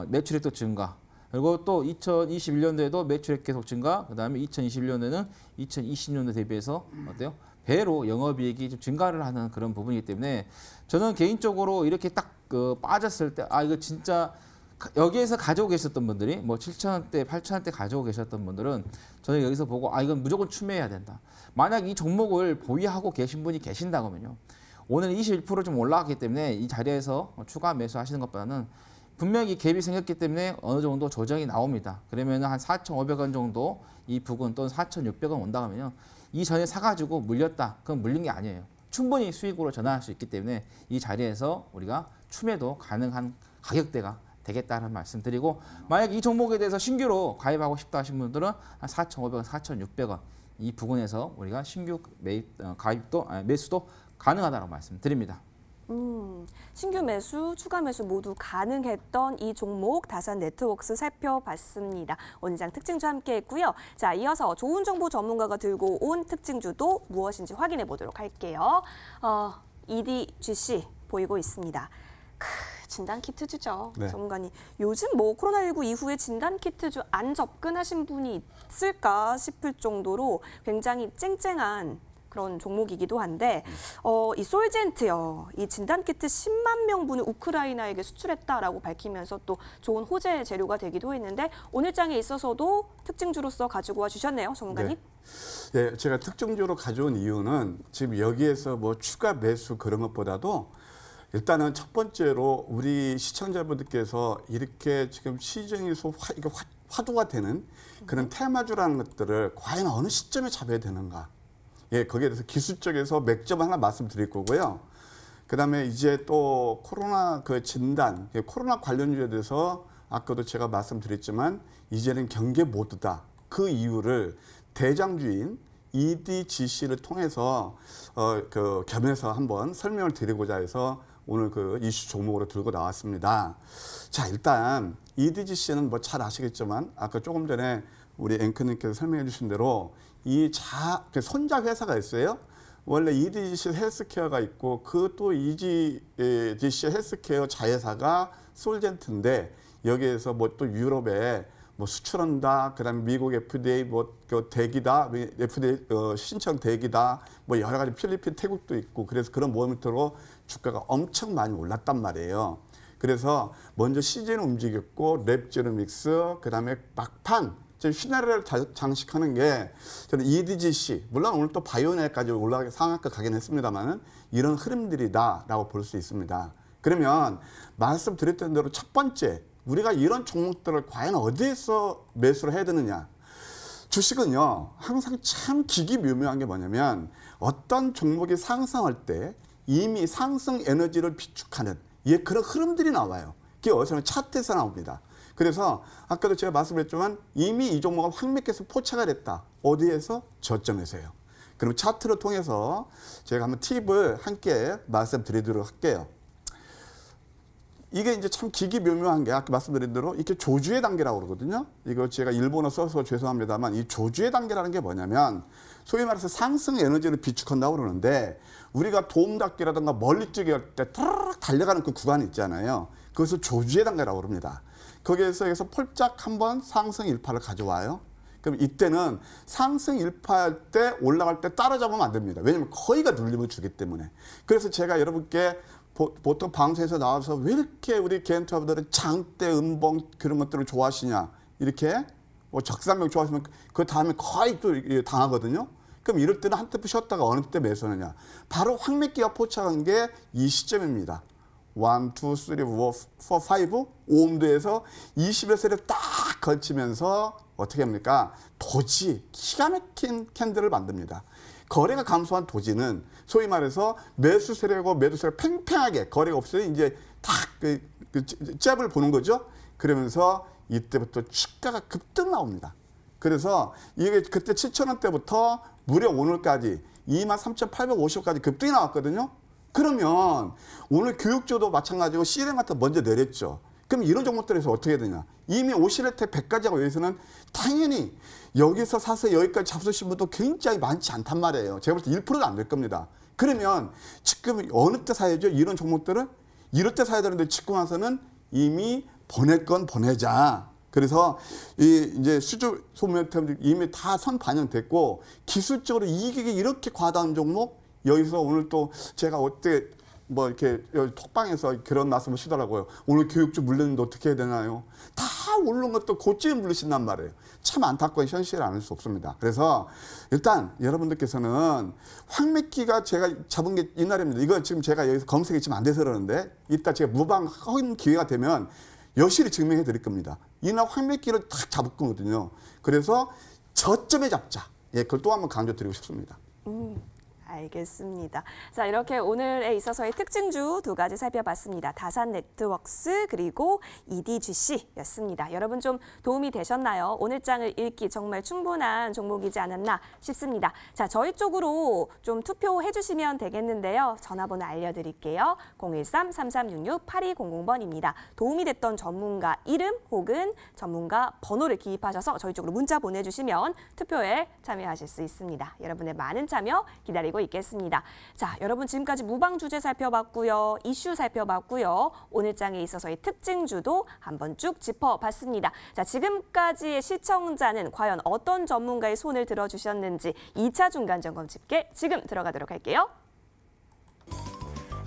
B: 매출액도 증가. 그리고 또 2021년도에도 매출액 계속 증가, 그 다음에 2021년도에는 2020년도 대비해서 어때요? 배로 영업이익이 좀 증가를 하는 그런 부분이기 때문에 저는 개인적으로 이렇게 딱 빠졌을 때, 이거 진짜 여기에서 가지고 계셨던 분들이 뭐 7,000원대, 8,000원대 가지고 계셨던 분들은 저는 여기서 보고 이건 무조건 추매해야 된다. 만약 이 종목을 보유하고 계신 분이 계신다면요. 오늘 21%좀 올라갔기 때문에 이 자리에서 추가 매수하시는 것보다는 분명히 갭이 생겼기 때문에 어느 정도 조정이 나옵니다. 그러면 한 4,500원 정도 이 부근 또는 4,600원 온다 하면요. 이 전에 사가지고 물렸다. 그건 물린 게 아니에요. 충분히 수익으로 전환할 수 있기 때문에 이 자리에서 우리가 추매도 가능한 가격대가 되겠다는 말씀 드리고, 만약 이 종목에 대해서 신규로 가입하고 싶다 하신 분들은 한 4,500원, 4,600원 이 부근에서 우리가 신규 가입도 매수도 가능하다고 말씀드립니다.
A: 신규 매수, 추가 매수 모두 가능했던 이 종목 다산 네트워크스 살펴봤습니다. 원장 특징주 함께 했고요. 자, 이어서 좋은 정보 전문가가 들고 온 특징주도 무엇인지 확인해 보도록 할게요. EDGC 보이고 있습니다. 진단키트주죠.
C: 네.
A: 전문가님. 요즘 뭐 코로나19 이후에 진단키트주 안 접근하신 분이 있을까 싶을 정도로 굉장히 쨍쨍한 그런 종목이기도 한데 이 솔젠트요. 이 진단키트 10만 명분을 우크라이나에게 수출했다라고 밝히면서 또 좋은 호재 재료가 되기도 했는데 오늘 장에 있어서도 특징주로서 가지고 와 주셨네요. 전문가님.
C: 네, 제가 특징주로 가져온 이유는 지금 여기에서 뭐 추가 매수 그런 것보다도 일단은 첫 번째로 우리 시청자분들께서 이렇게 지금 시중에서 화두가 되는 그런 테마주라는 것들을 과연 어느 시점에 잡아야 되는가. 예, 거기에 대해서 기술적에서 맥점 하나 말씀드릴 거고요. 그다음에 이제 또 코로나 진단, 코로나 관련주에 대해서 아까도 제가 말씀드렸지만 이제는 경계 모드다. 그 이유를 대장주인 EDGC를 통해서 겸해서 한번 설명을 드리고자 해서 오늘 그 이슈 종목으로 들고 나왔습니다. 자, 일단 EDGC는 뭐 잘 아시겠지만 아까 조금 전에 우리 앵커님께서 설명해 주신 대로 손자 회사가 있어요. 원래 EDGC 헬스케어가 있고 그 또 EDGC 헬스케어 자회사가 솔젠트인데 여기에서 뭐 또 유럽에 뭐 수출한다. 그다음에 미국 FDA 대기다. FDA 신청 대기다. 뭐 여러 가지 필리핀, 태국도 있고 그래서 그런 모멘트로 주가가 엄청 많이 올랐단 말이에요. 그래서 먼저 시즌을 움직였고 랩제노믹스 그다음에 막판 시나리오를 장식하는 게 저는 EDGC 물론 오늘 또 바이오넷까지 올라가게 상한가 가긴 했습니다만은 이런 흐름들이다라고 볼 수 있습니다. 그러면 말씀드렸던 대로 첫 번째 우리가 이런 종목들을 과연 어디에서 매수를 해야 되느냐? 주식은요 항상 참 기기묘묘한 게 뭐냐면 어떤 종목이 상승할 때 이미 상승 에너지를 비축하는 그런 흐름들이 나와요. 그게 어디서는 차트에서 나옵니다. 그래서 아까도 제가 말씀드렸지만 이미 이 종목은 확맥해서 포착을 했다. 어디에서? 저점에서요. 그럼 차트를 통해서 제가 한번 팁을 함께 말씀드리도록 할게요. 이게 이제 참 기기묘묘한 게 아까 말씀드린 대로 이렇게 조주의 단계라고 그러거든요. 이거 제가 일본어 써서 죄송합니다만 이 조주의 단계라는 게 뭐냐면 소위 말해서 상승 에너지를 비축한다고 그러는데 우리가 도움닫기라든가 멀리 뛰기 할 때 타르르 달려가는 그 구간이 있잖아요. 그것을 조주의 단계라고 그럽니다. 거기에서 폴짝 한번 상승 일파를 가져와요. 그럼 이때는 상승 일파할 때 올라갈 때 따라잡으면 안 됩니다. 왜냐하면 거의가 눌림을 주기 때문에. 그래서 제가 여러분께 보통 방송에서 나와서 왜 이렇게 우리 개인 투자자들은 장대, 음봉 그런 것들을 좋아하시냐. 이렇게 뭐 적산명 좋아하시면 그 다음에 거의 또 당하거든요. 그럼 이럴 때는 한 템포 쉬었다가 어느 때 매수하느냐. 바로 확맥기가 포착한 게 이 시점입니다. 1, 2, 3, 4, 5, 5음도에서 20여세를 딱 걸치면서 어떻게 합니까? 도지, 기가 막힌 캔들을 만듭니다. 거래가 감소한 도지는 소위 말해서 매수 세력하고 매도 세력 팽팽하게 거래가 없어요. 이제 딱 잽을 보는 거죠. 그러면서 이때부터 주가가 급등 나옵니다. 그래서 이게 그때 7,000원대부터 무려 오늘까지 23,850까지 급등이 나왔거든요. 그러면 오늘 교육주도 마찬가지고 CLM 같은 거 먼저 내렸죠. 그럼 이런 종목들에서 어떻게 해야 되냐. 이미 오실레텍 100가지하고 여기서는 당연히 여기서 사서 여기까지 잡수신 분도 굉장히 많지 않단 말이에요. 제가 볼 때 1%도 안 될 겁니다. 그러면 지금 어느 때 사야죠? 이런 종목들은 이럴 때 사야 되는데 지금 와서는 이미 보낼 건 보내자. 그래서 이제 수주 소매템 이미 다 선 반영됐고 기술적으로 이익이 이렇게 과다한 종목 여기서 오늘 또 제가 어때 뭐 이렇게 톡방에서 그런 말씀을 하시더라고요. 오늘 교육주 물렸는데 어떻게 해야 되나요? 다 오른 것도 고찌에 물리신단 말이에요. 참 안타까운 현실을 알 수 없습니다. 그래서 일단 여러분들께서는 황미끼가 제가 잡은 게 이날입니다. 이거 지금 제가 여기서 검색이 지금 안 돼서 그러는데 이따 제가 무방한 기회가 되면 여실히 증명해 드릴 겁니다. 이날 황미끼를 딱 잡을 거거든요. 그래서 저점에 잡자. 예, 그걸 또 한번 강조드리고 싶습니다.
A: 알겠습니다. 자, 이렇게 오늘에 있어서의 특징주 두 가지 살펴봤습니다. 다산네트웍스 그리고 EDGC였습니다. 여러분 좀 도움이 되셨나요? 오늘 장을 읽기 정말 충분한 종목이지 않았나 싶습니다. 자, 저희 쪽으로 좀 투표해 주시면 되겠는데요. 전화번호 알려드릴게요. 013-3366-8200번입니다. 도움이 됐던 전문가 이름 혹은 전문가 번호를 기입하셔서 저희 쪽으로 문자 보내주시면 투표에 참여하실 수 있습니다. 여러분의 많은 참여 기다리고 있겠습니다. 자, 여러분 지금까지 무방 주제 살펴봤고요. 이슈 살펴봤고요. 오늘 장에 있어서의 특징주도 한번 쭉 짚어봤습니다. 자, 지금까지의 시청자는 과연 어떤 전문가의 손을 들어주셨는지 2차 중간 점검 집계 지금 들어가도록 할게요.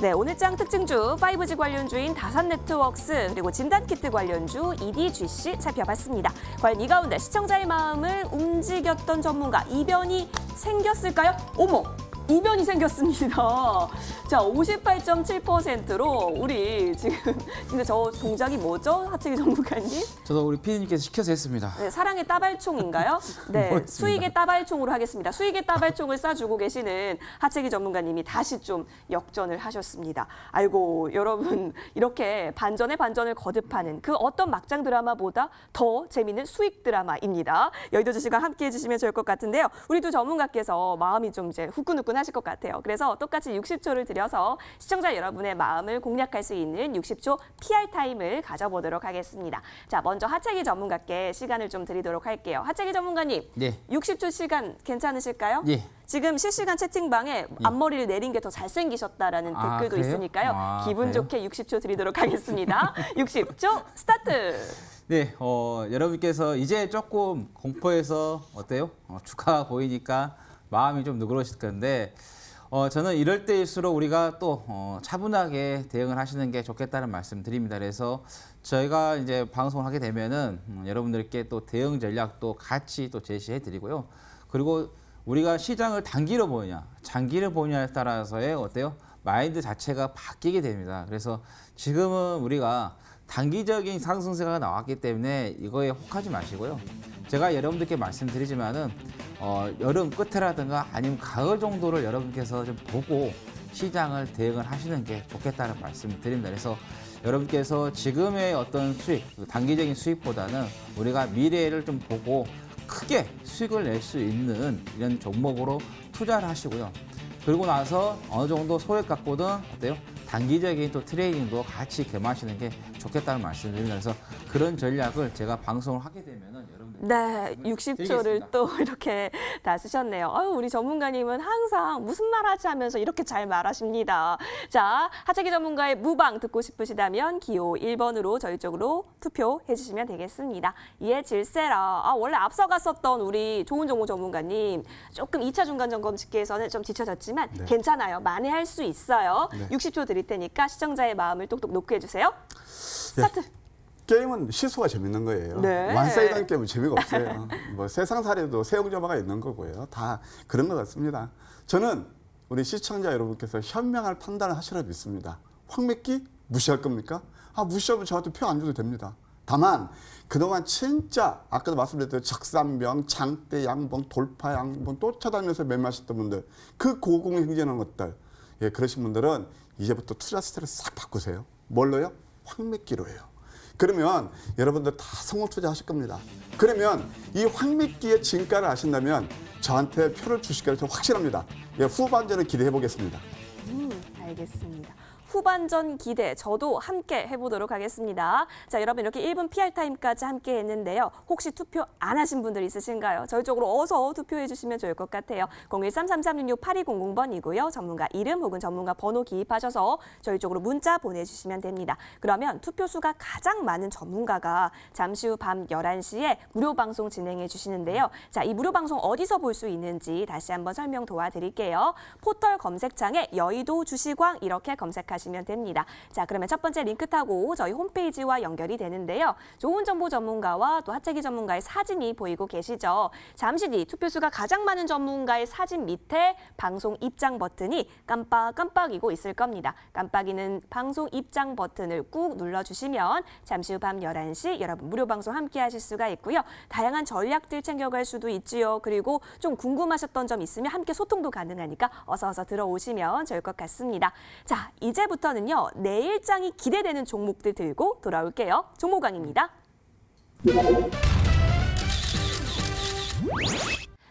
A: 네, 오늘 장 특징주 5G 관련주인 다산네트웍스 그리고 진단키트 관련주 EDGC 살펴봤습니다. 과연 이 가운데 시청자의 마음을 움직였던 전문가 이변이 생겼을까요? 어머! 이변이 생겼습니다. 자, 58.7%로 우리 지금 근데 저 동작이 뭐죠? 하채기 전문가님?
B: 저도 우리 피디님께서 시켜서 했습니다.
A: 네, 사랑의 따발총인가요? 네,
B: 모르겠습니다.
A: 수익의 따발총으로 하겠습니다. 수익의 따발총을 쏴주고 계시는 하채기 전문가님이 다시 좀 역전을 하셨습니다. 아이고, 여러분 이렇게 반전에 반전을 거듭하는 그 어떤 막장 드라마보다 더 재미있는 수익 드라마입니다. 여의도 시간 함께 해주시면 좋을 것 같은데요. 우리 두 전문가께서 마음이 좀 이제 후끈후끈 하실 것 같아요. 그래서 똑같이 60초를 들여서 시청자 여러분의 마음을 공략할 수 있는 60초 PR 타임을 가져보도록 하겠습니다. 자, 먼저 하채기 전문가께 시간을 좀 드리도록 할게요. 하채기 전문가님,
B: 예.
A: 60초 시간 괜찮으실까요?
B: 예.
A: 지금 실시간 채팅방에 앞머리를 내린 게 더 잘생기셨다라는
B: 아,
A: 댓글도
B: 그래요?
A: 있으니까요.
B: 아,
A: 기분
B: 그래요?
A: 좋게 60초 드리도록 하겠습니다. 60초 스타트!
B: 네, 여러분께서 이제 조금 공포에서 어때요? 주가가 보이니까 마음이 좀 누그러질 건데 저는 이럴 때일수록 우리가 또 차분하게 대응을 하시는 게 좋겠다는 말씀 드립니다. 그래서 저희가 이제 방송을 하게 되면은 여러분들께 또 대응 전략도 같이 또 제시해 드리고요. 그리고 우리가 시장을 단기로 보느냐, 장기를 보느냐에 따라서의 어때요? 마인드 자체가 바뀌게 됩니다. 그래서 지금은 우리가 단기적인 상승세가 나왔기 때문에 이거에 혹하지 마시고요. 제가 여러분들께 말씀드리지만은 여름 끝에라든가 아니면 가을 정도를 여러분께서 좀 보고 시장을 대응을 하시는 게 좋겠다는 말씀을 드립니다. 그래서 여러분께서 지금의 어떤 수익, 단기적인 수익보다는 우리가 미래를 좀 보고 크게 수익을 낼 수 있는 이런 종목으로 투자를 하시고요. 그리고 나서 어느 정도 소액 갖고든 어때요? 단기적인 또 트레이딩도 같이 겸하시는 게 좋겠다는 말씀을 드립니다. 그래서 그런 전략을 제가 방송을 하게 되면은 여러분들
A: 네, 60초를 또 이렇게 다 쓰셨네요. 아유, 우리 전문가님은 항상 무슨 말 하지 하면서 이렇게 잘 말하십니다. 자, 하채기 전문가의 무방 듣고 싶으시다면 기호 1번으로 저희 쪽으로 투표해 주시면 되겠습니다. 예, 질세라. 원래 앞서갔었던 우리 좋은 정보 전문가님 조금 2차 중간 점검 집계에서는 좀 지쳐졌지만
C: 네.
A: 괜찮아요. 만회할 수 있어요.
C: 네.
A: 60초 드릴 테니까 시청자의 마음을 똑똑 놓게 해주세요. 스타트.
C: 게임은 시소가 재밌는 거예요.
A: 네.
C: 완사이드한 게임은 재미가 없어요. 뭐 세상살이도 세용자마가 있는 거고요. 다 그런 것 같습니다. 저는 우리 시청자 여러분께서 현명한 판단을 하시라 믿습니다. 황미끼 무시할 겁니까? 무시하면 저한테 표 안 줘도 됩니다. 다만 그동안 진짜 아까도 말씀드렸던 적산병, 장대 양봉, 돌파 양봉 쫓아다니면서 매매하셨던 분들 그 고공행진하는 것들 그러신 분들은 이제부터 투자 스타일을 싹 바꾸세요. 뭘로요? 황미끼로 해요. 그러면 여러분들 다 성공 투자하실 겁니다. 그러면 이 황미끼의 진가를 아신다면 저한테 표를 주실 거를 저 확실합니다. 예, 후반전을 기대해 보겠습니다.
A: 알겠습니다. 후반전 기대 저도 함께 해보도록 하겠습니다. 자, 여러분 이렇게 1분 PR 타임까지 함께 했는데요. 혹시 투표 안 하신 분들 있으신가요? 저희 쪽으로 어서 투표해 주시면 좋을 것 같아요. 013-3366-8200번이고요. 전문가 이름 혹은 전문가 번호 기입하셔서 저희 쪽으로 문자 보내주시면 됩니다. 그러면 투표수가 가장 많은 전문가가 잠시 후 밤 11시에 무료 방송 진행해 주시는데요. 자, 이 무료 방송 어디서 볼 수 있는지 다시 한번 설명 도와드릴게요. 포털 검색창에 여의도 주시광 이렇게 검색하시면 됩니다. 자, 그러면 첫 번째 링크 타고 저희 홈페이지와 연결이 되는데요. 좋은 정보 전문가와 또 하채기 전문가의 사진이 보이고 계시죠. 잠시 뒤 투표수가 가장 많은 전문가의 사진 밑에 방송 입장 버튼이 깜빡깜빡이고 있을 겁니다. 깜빡이는 방송 입장 버튼을 꾹 눌러주시면 잠시 후 밤 11시 여러분 무료 방송 함께 하실 수가 있고요. 다양한 전략들 챙겨갈 수도 있지요. 그리고 좀 궁금하셨던 점 있으면 함께 소통도 가능하니까 어서 들어오시면 좋을 것 같습니다. 자, 이제부터는요. 내일장이 기대되는 종목들 들고 돌아올게요. 종목왕입니다.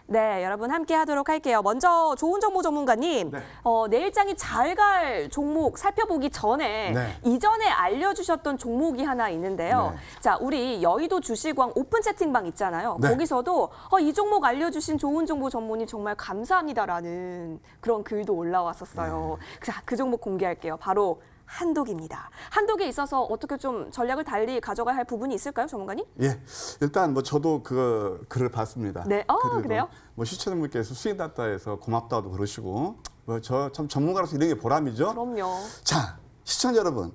A: 네, 여러분 함께 하도록 할게요. 먼저 좋은 정보 전문가님,
C: 네.
A: 내일장이 잘 갈 종목 살펴보기 전에
C: 네.
A: 이전에 알려주셨던 종목이 하나 있는데요.
C: 네.
A: 자, 우리 여의도 주시광 오픈 채팅방 있잖아요.
C: 네.
A: 거기서도 이 종목 알려주신 좋은 정보 전문의 정말 감사합니다라는 그런 글도 올라왔었어요. 자, 그 종목 공개할게요. 바로 한독입니다. 한독에 있어서 어떻게 좀 전략을 달리 가져가야 할 부분이 있을까요, 전문가님?
C: 예, 일단 뭐 저도 그 글을 봤습니다.
A: 네,
C: 그리고
A: 그래요?
C: 뭐 시청자분께서 수익났다해서 고맙다고 그러시고, 뭐 저 참 전문가로서 이런 게 보람이죠.
A: 그럼요.
C: 자, 시청자 여러분,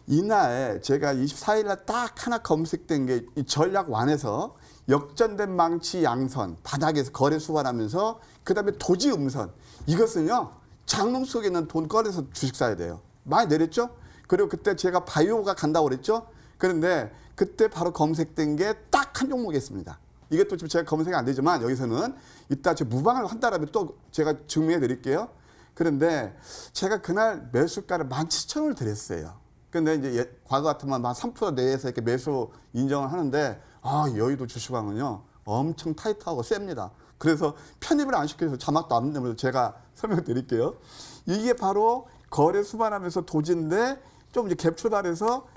C: 이날 제가 24일 날 딱 하나 검색된 게 이 전략 완에서 역전된 망치 양선 바닥에서 거래 수반하면서 그다음에 도지 음선 이것은요 장롱 속에 있는 돈 꺼내서 주식 사야 돼요. 많이 내렸죠? 그리고 그때 제가 바이오가 간다고 그랬죠? 그런데 그때 바로 검색된 게 딱 한 종목이었습니다. 이것도 지금 제가 검색이 안 되지만 여기서는 이따 제 무방을 한다라면 또 제가 증명해 드릴게요. 그런데 제가 그날 매수가를 17,000원을 드렸어요. 근데 이제 과거 같으면 한 3% 내에서 이렇게 매수 인정을 하는데 여의도 주시광은요 엄청 타이트하고 셉니다. 그래서 편입을 안 시켜서 자막도 안 내면서 제가 설명드릴게요. 이게 바로 거래 수반하면서 도지인데 좀 이제 갭 초달해서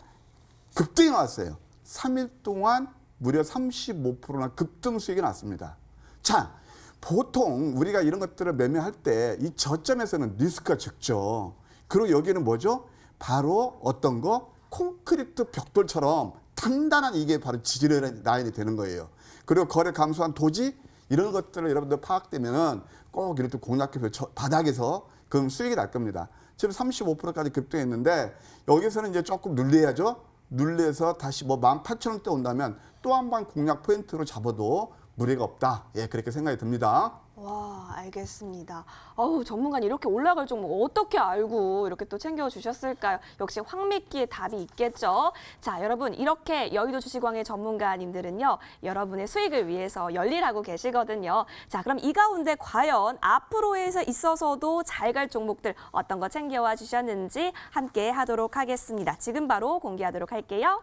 C: 급등이 나왔어요. 3일 동안 무려 35%나 급등 수익이 났습니다. 자, 보통 우리가 이런 것들을 매매할 때 이 저점에서는 리스크가 적죠. 그리고 여기는 뭐죠? 바로 어떤 거? 콘크리트 벽돌처럼 단단한 이게 바로 지지 라인이 되는 거예요. 그리고 거래 감소한 도지 이런 것들을 여러분들 파악되면은 꼭 이렇게 공략해서 바닥에서 그럼 수익이 날 겁니다. 지금 35%까지 급등했는데 여기서는 이제 조금 눌려야죠. 눌려서 다시 뭐 18,000원대 온다면 또 한 번 공략 포인트로 잡아도 무리가 없다. 예, 그렇게 생각이 듭니다.
A: 와, 알겠습니다. 전문가님 이렇게 올라갈 종목 어떻게 알고 이렇게 또 챙겨주셨을까요? 역시 황미끼의 답이 있겠죠. 자, 여러분 이렇게 여의도 주시광의 전문가님들은요. 여러분의 수익을 위해서 열일하고 계시거든요. 자, 그럼 이 가운데 과연 앞으로에 있어서도 잘 갈 종목들 어떤 거 챙겨와 주셨는지 함께 하도록 하겠습니다. 지금 바로 공개하도록 할게요.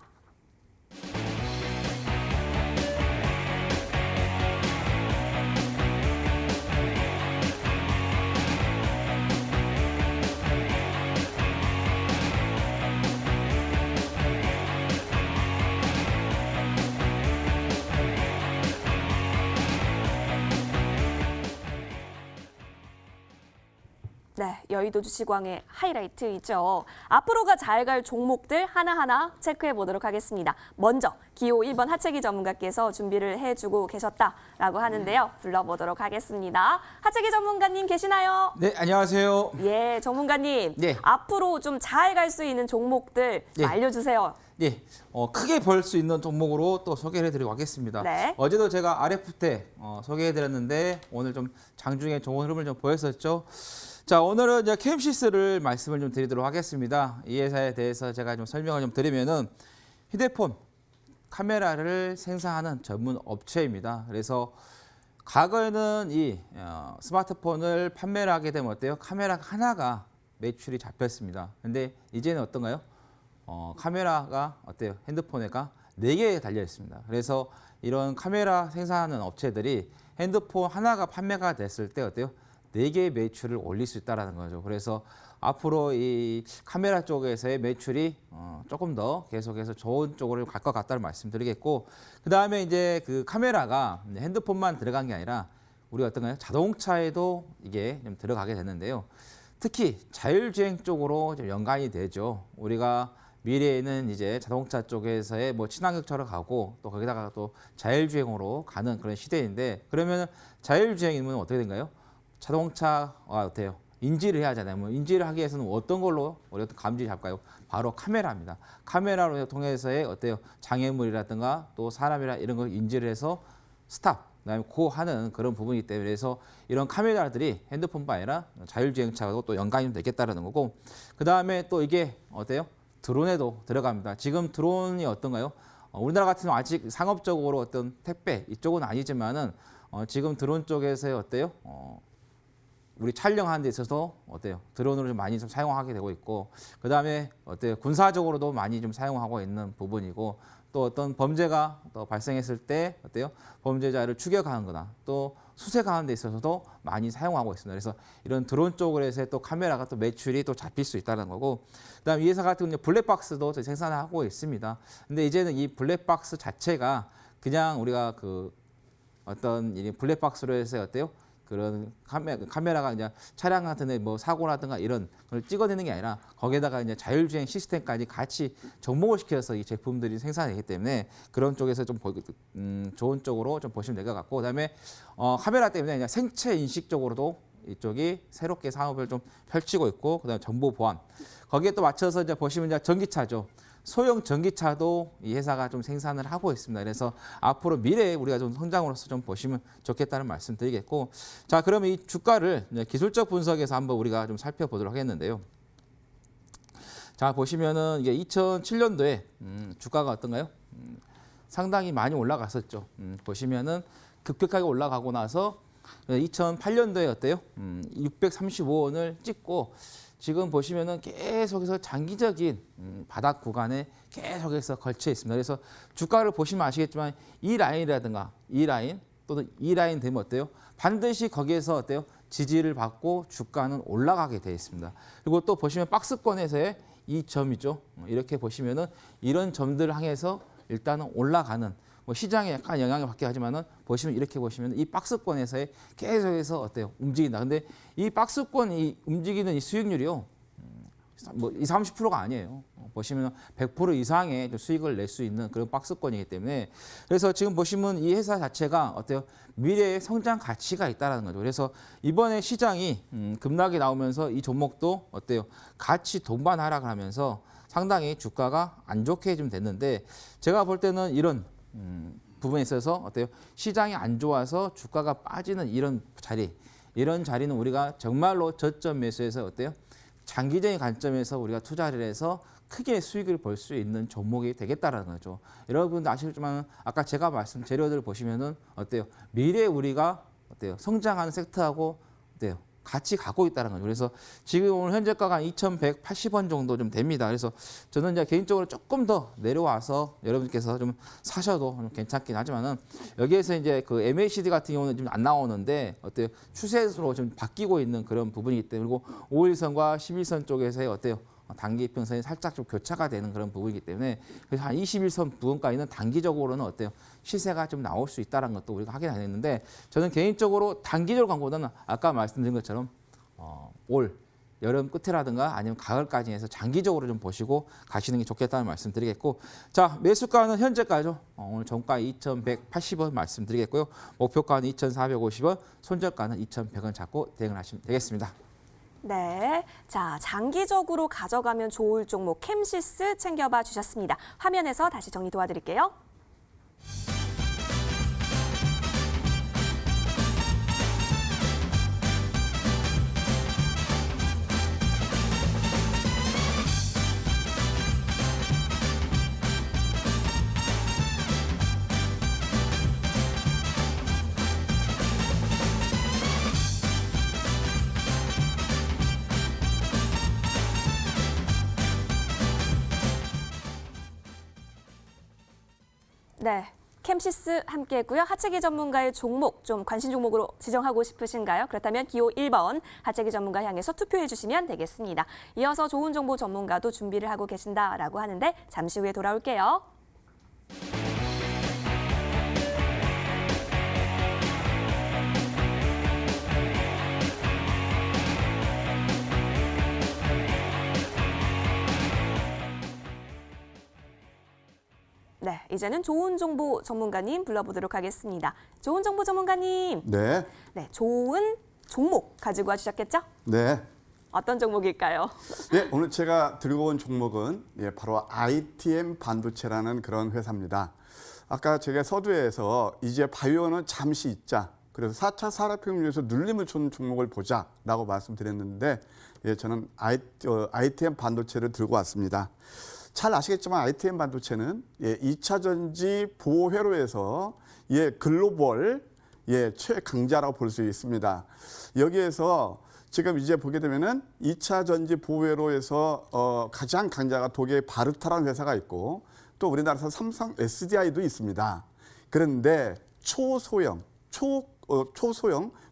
A: 네, 여의도 주시광의 하이라이트이죠. 앞으로가 잘 갈 종목들 하나하나 체크해 보도록 하겠습니다. 먼저 기호 1번 하채기 전문가께서 준비를 해주고 계셨다라고 하는데요. 불러보도록 하겠습니다. 하채기 전문가님 계시나요?
B: 네, 안녕하세요.
A: 예, 전문가님.
B: 네.
A: 앞으로 좀 잘 갈 수 있는 종목들 좀
B: 네.
A: 알려주세요.
B: 네, 크게 벌 수 있는 종목으로 또 소개를 해드리고 가겠습니다.
A: 네.
B: 어제도 제가 RF 때 소개해드렸는데 오늘 좀 장중에 좋은 흐름을 좀 보였었죠. 자, 오늘은 이제 캠시스를 말씀을 좀 드리도록 하겠습니다. 이 회사에 대해서 제가 좀 설명을 좀 드리면은 휴대폰 카메라를 생산하는 전문 업체입니다. 그래서 과거에는 이 스마트폰을 판매를 하게 되면 어때요? 카메라 하나가 매출이 잡혔습니다. 근데 이제는 어떤가요? 카메라가 어때요? 핸드폰에가 4개 달려 있습니다. 그래서 이런 카메라 생산하는 업체들이 핸드폰 하나가 판매가 됐을 때 어때요? 4개의 매출을 올릴 수 있다는 거죠. 그래서 앞으로 이 카메라 쪽에서의 매출이 조금 더 계속해서 좋은 쪽으로 갈 것 같다는 말씀드리겠고, 그 다음에 이제 그 카메라가 핸드폰만 들어간 게 아니라 우리 어떤가요? 자동차에도 이게 좀 들어가게 되는데요. 특히 자율주행 쪽으로 좀 연관이 되죠. 우리가 미래에는 이제 자동차 쪽에서의 뭐 친환경차로 가고 또 거기다가 또 자율주행으로 가는 그런 시대인데, 그러면 자율주행이면 어떻게 된가요? 자동차가 어때요? 인지를 해야 하잖아요. 뭐 인지를 하기 위해서는 어떤 걸로 우리가 감지 잡을까요? 바로 카메라입니다. 카메라로 통해서의 어때요? 장애물이라든가 또 사람이라 이런 걸 인지를 해서 스탑, 그다음에 고 하는 그런 부분이기 때문에, 그래서 이런 카메라들이 핸드폰뿐 아니라 자율주행차하고 또 연관이 되겠다라는 거고, 그 다음에 또 이게 어때요? 드론에도 들어갑니다. 지금 드론이 어떤가요? 우리나라 같은 경우 아직 상업적으로 어떤 택배 이쪽은 아니지만은 지금 드론 쪽에서 어때요? 우리 촬영하는 데 있어서 어때요? 드론으로 좀 많이 좀 사용하게 되고 있고, 그 다음에 어때요? 군사적으로도 많이 좀 사용하고 있는 부분이고, 또 어떤 범죄가 또 발생했을 때 어때요? 범죄자를 추격하는 거나 또 수색하는 데 있어서도 많이 사용하고 있습니다. 그래서 이런 드론 쪽으로 해서 또 카메라가 또 매출이 또 잡힐 수 있다는 거고, 그다음 이 회사 같은 경우는 블랙박스도 생산하고 있습니다. 근데 이제는 이 블랙박스 자체가 그냥 우리가 그 어떤 이 블랙박스로 해서 어때요? 그런 카메라가 이제 차량 같은 데 뭐 사고라든가 이런 걸 찍어내는 게 아니라 거기에다가 이제 자율주행 시스템까지 같이 접목을 시켜서 이 제품들이 생산되기 때문에 그런 쪽에서 좀 좋은 쪽으로 좀 보시면 될 것 같고, 그다음에 카메라 때문에 그냥 생체 인식 쪽으로도 이쪽이 새롭게 사업을 좀 펼치고 있고, 그다음에 정보 보안 거기에 또 맞춰서 이제 보시면 이제 전기차죠. 소형 전기차도 이 회사가 좀 생산을 하고 있습니다. 그래서 앞으로 미래에 우리가 좀 성장으로서 좀 보시면 좋겠다는 말씀 드리겠고, 자, 그러면 이 주가를 기술적 분석에서 한번 우리가 좀 살펴보도록 하겠는데요. 자, 보시면은 이게 2007년도에 주가가 어떤가요? 상당히 많이 올라갔었죠. 보시면은 급격하게 올라가고 나서 2008년도에 어때요? 635원을 찍고 지금 보시면은 계속해서 장기적인 바닥 구간에 계속해서 걸쳐 있습니다. 그래서 주가를 보시면 아시겠지만 이 라인이라든가 이 라인 또는 이 라인 되면 어때요? 반드시 거기에서 어때요? 지지를 받고 주가는 올라가게 되어 있습니다. 그리고 또 보시면 박스권에서의 이 점이죠. 이렇게 보시면은 이런 점들을 향해서 일단은 올라가는, 뭐 시장에 약간 영향을 받게 하지만은 보시면 이렇게 보시면 이 박스권에서의 계속해서 어때요? 움직인다. 근데 이 박스권이 움직이는 이 수익률이요, 뭐 20, 30%가 아니에요. 보시면 100% 이상의 수익을 낼 수 있는 그런 박스권이기 때문에, 그래서 지금 보시면 이 회사 자체가 어때요? 미래의 성장 가치가 있다라는 거죠. 그래서 이번에 시장이 급락이 나오면서 이 종목도 어때요? 같이 동반 하락을 하면서 상당히 주가가 안 좋게 좀 됐는데, 제가 볼 때는 이런 부분에 있어서 어때요? 시장이 안 좋아서 주가가 빠지는 이런 자리는 우리가 정말로 저점 매수해서 어때요? 장기적인 관점에서 우리가 투자를 해서 크게 수익을 볼 수 있는 종목이 되겠다라는 거죠. 여러분도 아시겠지만 아까 제가 말씀 재료들을 보시면은 어때요? 미래에 우리가 어때요? 성장하는 섹터하고 어때요? 같이 가고 있다는 거죠. 그래서 지금 오늘 현재가가 2,180원 정도 좀 됩니다. 그래서 저는 이제 개인적으로 조금 더 내려와서 여러분께서 좀 사셔도 좀 괜찮긴 하지만은, 여기에서 이제 그 MACD 같은 경우는 좀 안 나오는데 어때요? 추세로 좀 바뀌고 있는 그런 부분이기 때문에, 그리고 5일선과 11선 쪽에서의 어때요? 단기 이평선이 살짝 좀 교차가 되는 그런 부분이기 때문에, 그래서 한 21선 부분까지는 단기적으로는 어때요? 시세가 좀 나올 수 있다는 것도 우리가 확인 안 했는데, 저는 개인적으로 단기적으로 간 것보다는 아까 말씀드린 것처럼 올 여름 끝이라든가 아니면 가을까지 해서 장기적으로 좀 보시고 가시는 게 좋겠다는 말씀 드리겠고, 자, 매수가는 현재가죠. 오늘 종가 2,180원 말씀드리겠고요. 목표가는 2,450원, 손절가는 2,100원 잡고 대응을 하시면 되겠습니다.
A: 네, 자, 장기적으로 가져가면 좋을 종목 캠시스 챙겨봐 주셨습니다. 화면에서 다시 정리 도와드릴게요. 네. 캠시스 함께했고요. 하체기 전문가의 종목 좀 관심 종목으로 지정하고 싶으신가요? 그렇다면 기호 1번 하체기 전문가 향해서 투표해 주시면 되겠습니다. 이어서 좋은 정보 전문가도 준비를 하고 계신다라고 하는데 잠시 후에 돌아올게요. 네, 이제는 좋은 정보 전문가님 불러보도록 하겠습니다. 좋은 정보 전문가님.
C: 네.
A: 네, 좋은 종목 가지고 와주셨겠죠?
C: 네.
A: 어떤 종목일까요?
C: 예, 오늘 제가 들고 온 종목은 바로 ITM 반도체라는 그런 회사입니다. 아까 제가 서두에서 이제 바이오는 잠시 있자. 그래서 4차 산업혁명 위해서 눌림을 주는 종목을 보자라고 말씀드렸는데 저는 ITM 반도체를 들고 왔습니다. 잘 아시겠지만 ITM 반도체는 2차 전지 보호 회로에서 글로벌 최강자라고 볼 수 있습니다. 여기에서 지금 이제 보게 되면은 2차 전지 보호 회로에서 가장 강자가 독일의 바르타라는 회사가 있고 또 우리나라에서 삼성 SDI도 있습니다. 그런데 초소형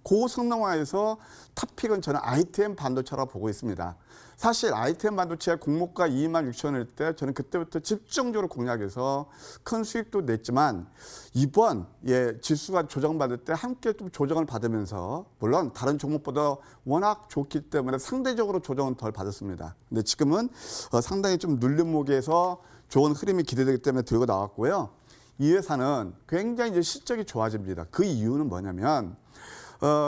C: 고성능화에서 탑픽은 저는 ITM 반도체라고 보고 있습니다. 사실 ITM 반도체가 공모가 26,000원일 때 저는 그때부터 집중적으로 공략해서 큰 수익도 냈지만 이번 지수가 조정받을 때 함께 좀 조정을 받으면서 물론 다른 종목보다 워낙 좋기 때문에 상대적으로 조정은 덜 받았습니다. 근데 지금은 상당히 좀 눌림목에서 좋은 흐름이 기대되기 때문에 들고 나왔고요. 이 회사는 굉장히 이제 실적이 좋아집니다. 그 이유는 뭐냐면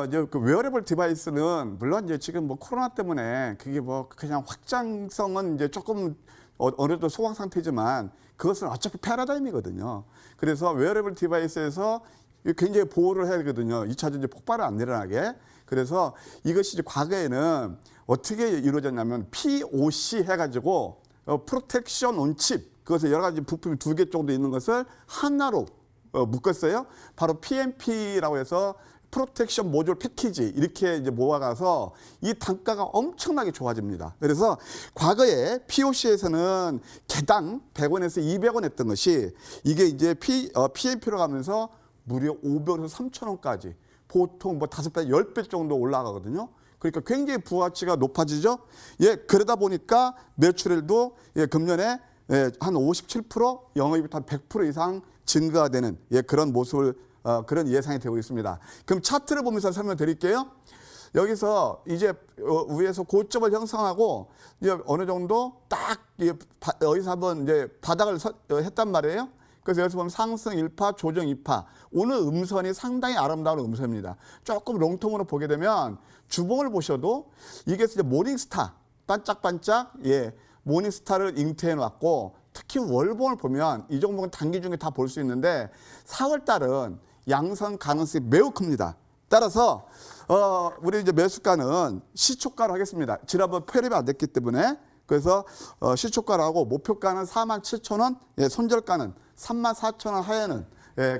C: 이제 그 웨어러블 디바이스는 물론 이제 지금 뭐 코로나 때문에 그게 뭐 그냥 확장성은 이제 조금 어느 정도 소강 상태지만 그것은 어차피 패러다임이거든요. 그래서 웨어러블 디바이스에서 굉장히 보호를 해야 되거든요. 2차 전지 폭발을 안 일어나게. 그래서 이것이 이제 과거에는 어떻게 이루어졌냐면 POC 해가지고 프로텍션 온 칩. 그것에 여러 가지 부품이 2개 정도 있는 것을 하나로 묶었어요. 바로 PMP라고 해서 프로텍션 모듈 패키지 이렇게 이제 모아가서 이 단가가 엄청나게 좋아집니다. 그래서 과거에 POC에서는 개당 100원에서 200원 했던 것이 이게 이제 PMP로 가면서 무려 500원에서 3,000원까지 보통 뭐 5배, 10배 정도 올라가거든요. 그러니까 굉장히 부가가치가 높아지죠. 그러다 보니까 매출액도 금년에 한 57%, 영업이익도 한 100% 이상 증가가 되는 그런 모습을 그런 예상이 되고 있습니다. 그럼 차트를 보면서 설명드릴게요. 여기서 이제 위에서 고점을 형성하고 이제 어느 정도 딱 여기서 한번 이제 바닥을 했단 말이에요. 그래서 여기서 보면 상승 1파, 조정 2파. 오늘 음선이 상당히 아름다운 음선입니다. 조금 롱통으로 보게 되면 주봉을 보셔도 이게 이제 모닝스타 반짝반짝 모닝스타를 잉태해 놨고 특히 월봉을 보면 이 종목은 단기 중에 다 볼 수 있는데 4월 달은 양성 가능성이 매우 큽니다. 따라서 우리 이제 매수가는 시초가로 하겠습니다. 지난번 폐렴이 안 됐기 때문에 그래서 시초가로 하고 목표가는 47,000원, 손절가는 34,000원 하에는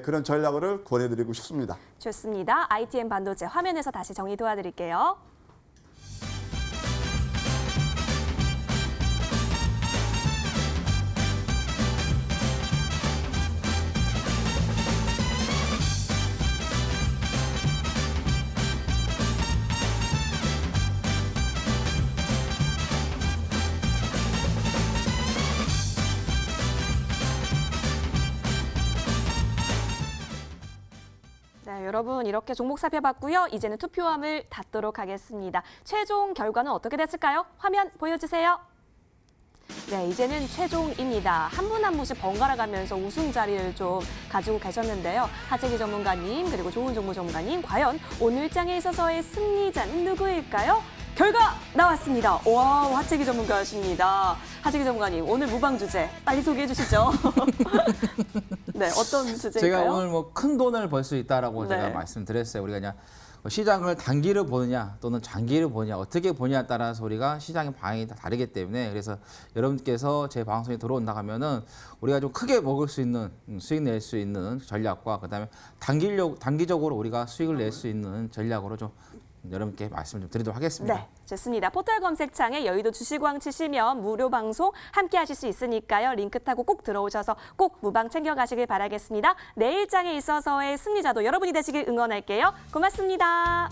C: 그런 전략을 권해드리고 싶습니다.
A: 좋습니다. ITM 반도체 화면에서 다시 정리 도와드릴게요. 네, 여러분 이렇게 종목 살펴봤고요. 이제는 투표함을 닫도록 하겠습니다. 최종 결과는 어떻게 됐을까요? 화면 보여주세요. 네, 이제는 최종입니다. 한 분 한 분씩 번갈아 가면서 우승 자리를 좀 가지고 계셨는데요. 하재기 전문가님 그리고 좋은 정보 전문가님 과연 오늘 장에 있어서의 승리자는 누구일까요? 결과 나왔습니다. 와, 하재기 전문가십니다. 하재기 전문가님 오늘 무방 주제 빨리 소개해 주시죠. 네, 어떤 주제일까요?
B: 제가 오늘 뭐 큰 돈을 벌 수 있다라고 제가 말씀드렸어요. 우리가 그냥 시장을 단기를 보느냐 또는 장기를 보느냐 어떻게 보냐에 따라서 우리가 시장의 방향이 다 다르기 때문에 그래서 여러분께서 제 방송에 들어온다 하면은 우리가 좀 크게 먹을 수 있는 수익 낼 수 있는 전략과 그다음에 단기적으로 우리가 수익을 낼 수 있는 전략으로 좀 여러분께 말씀 좀 드리도록 하겠습니다.
A: 네, 좋습니다. 포털 검색창에 여의도 주식왕 치시면 무료 방송 함께 하실 수 있으니까요. 링크 타고 꼭 들어오셔서 꼭 무방 챙겨가시길 바라겠습니다. 내일장에 있어서의 승리자도 여러분이 되시길 응원할게요. 고맙습니다.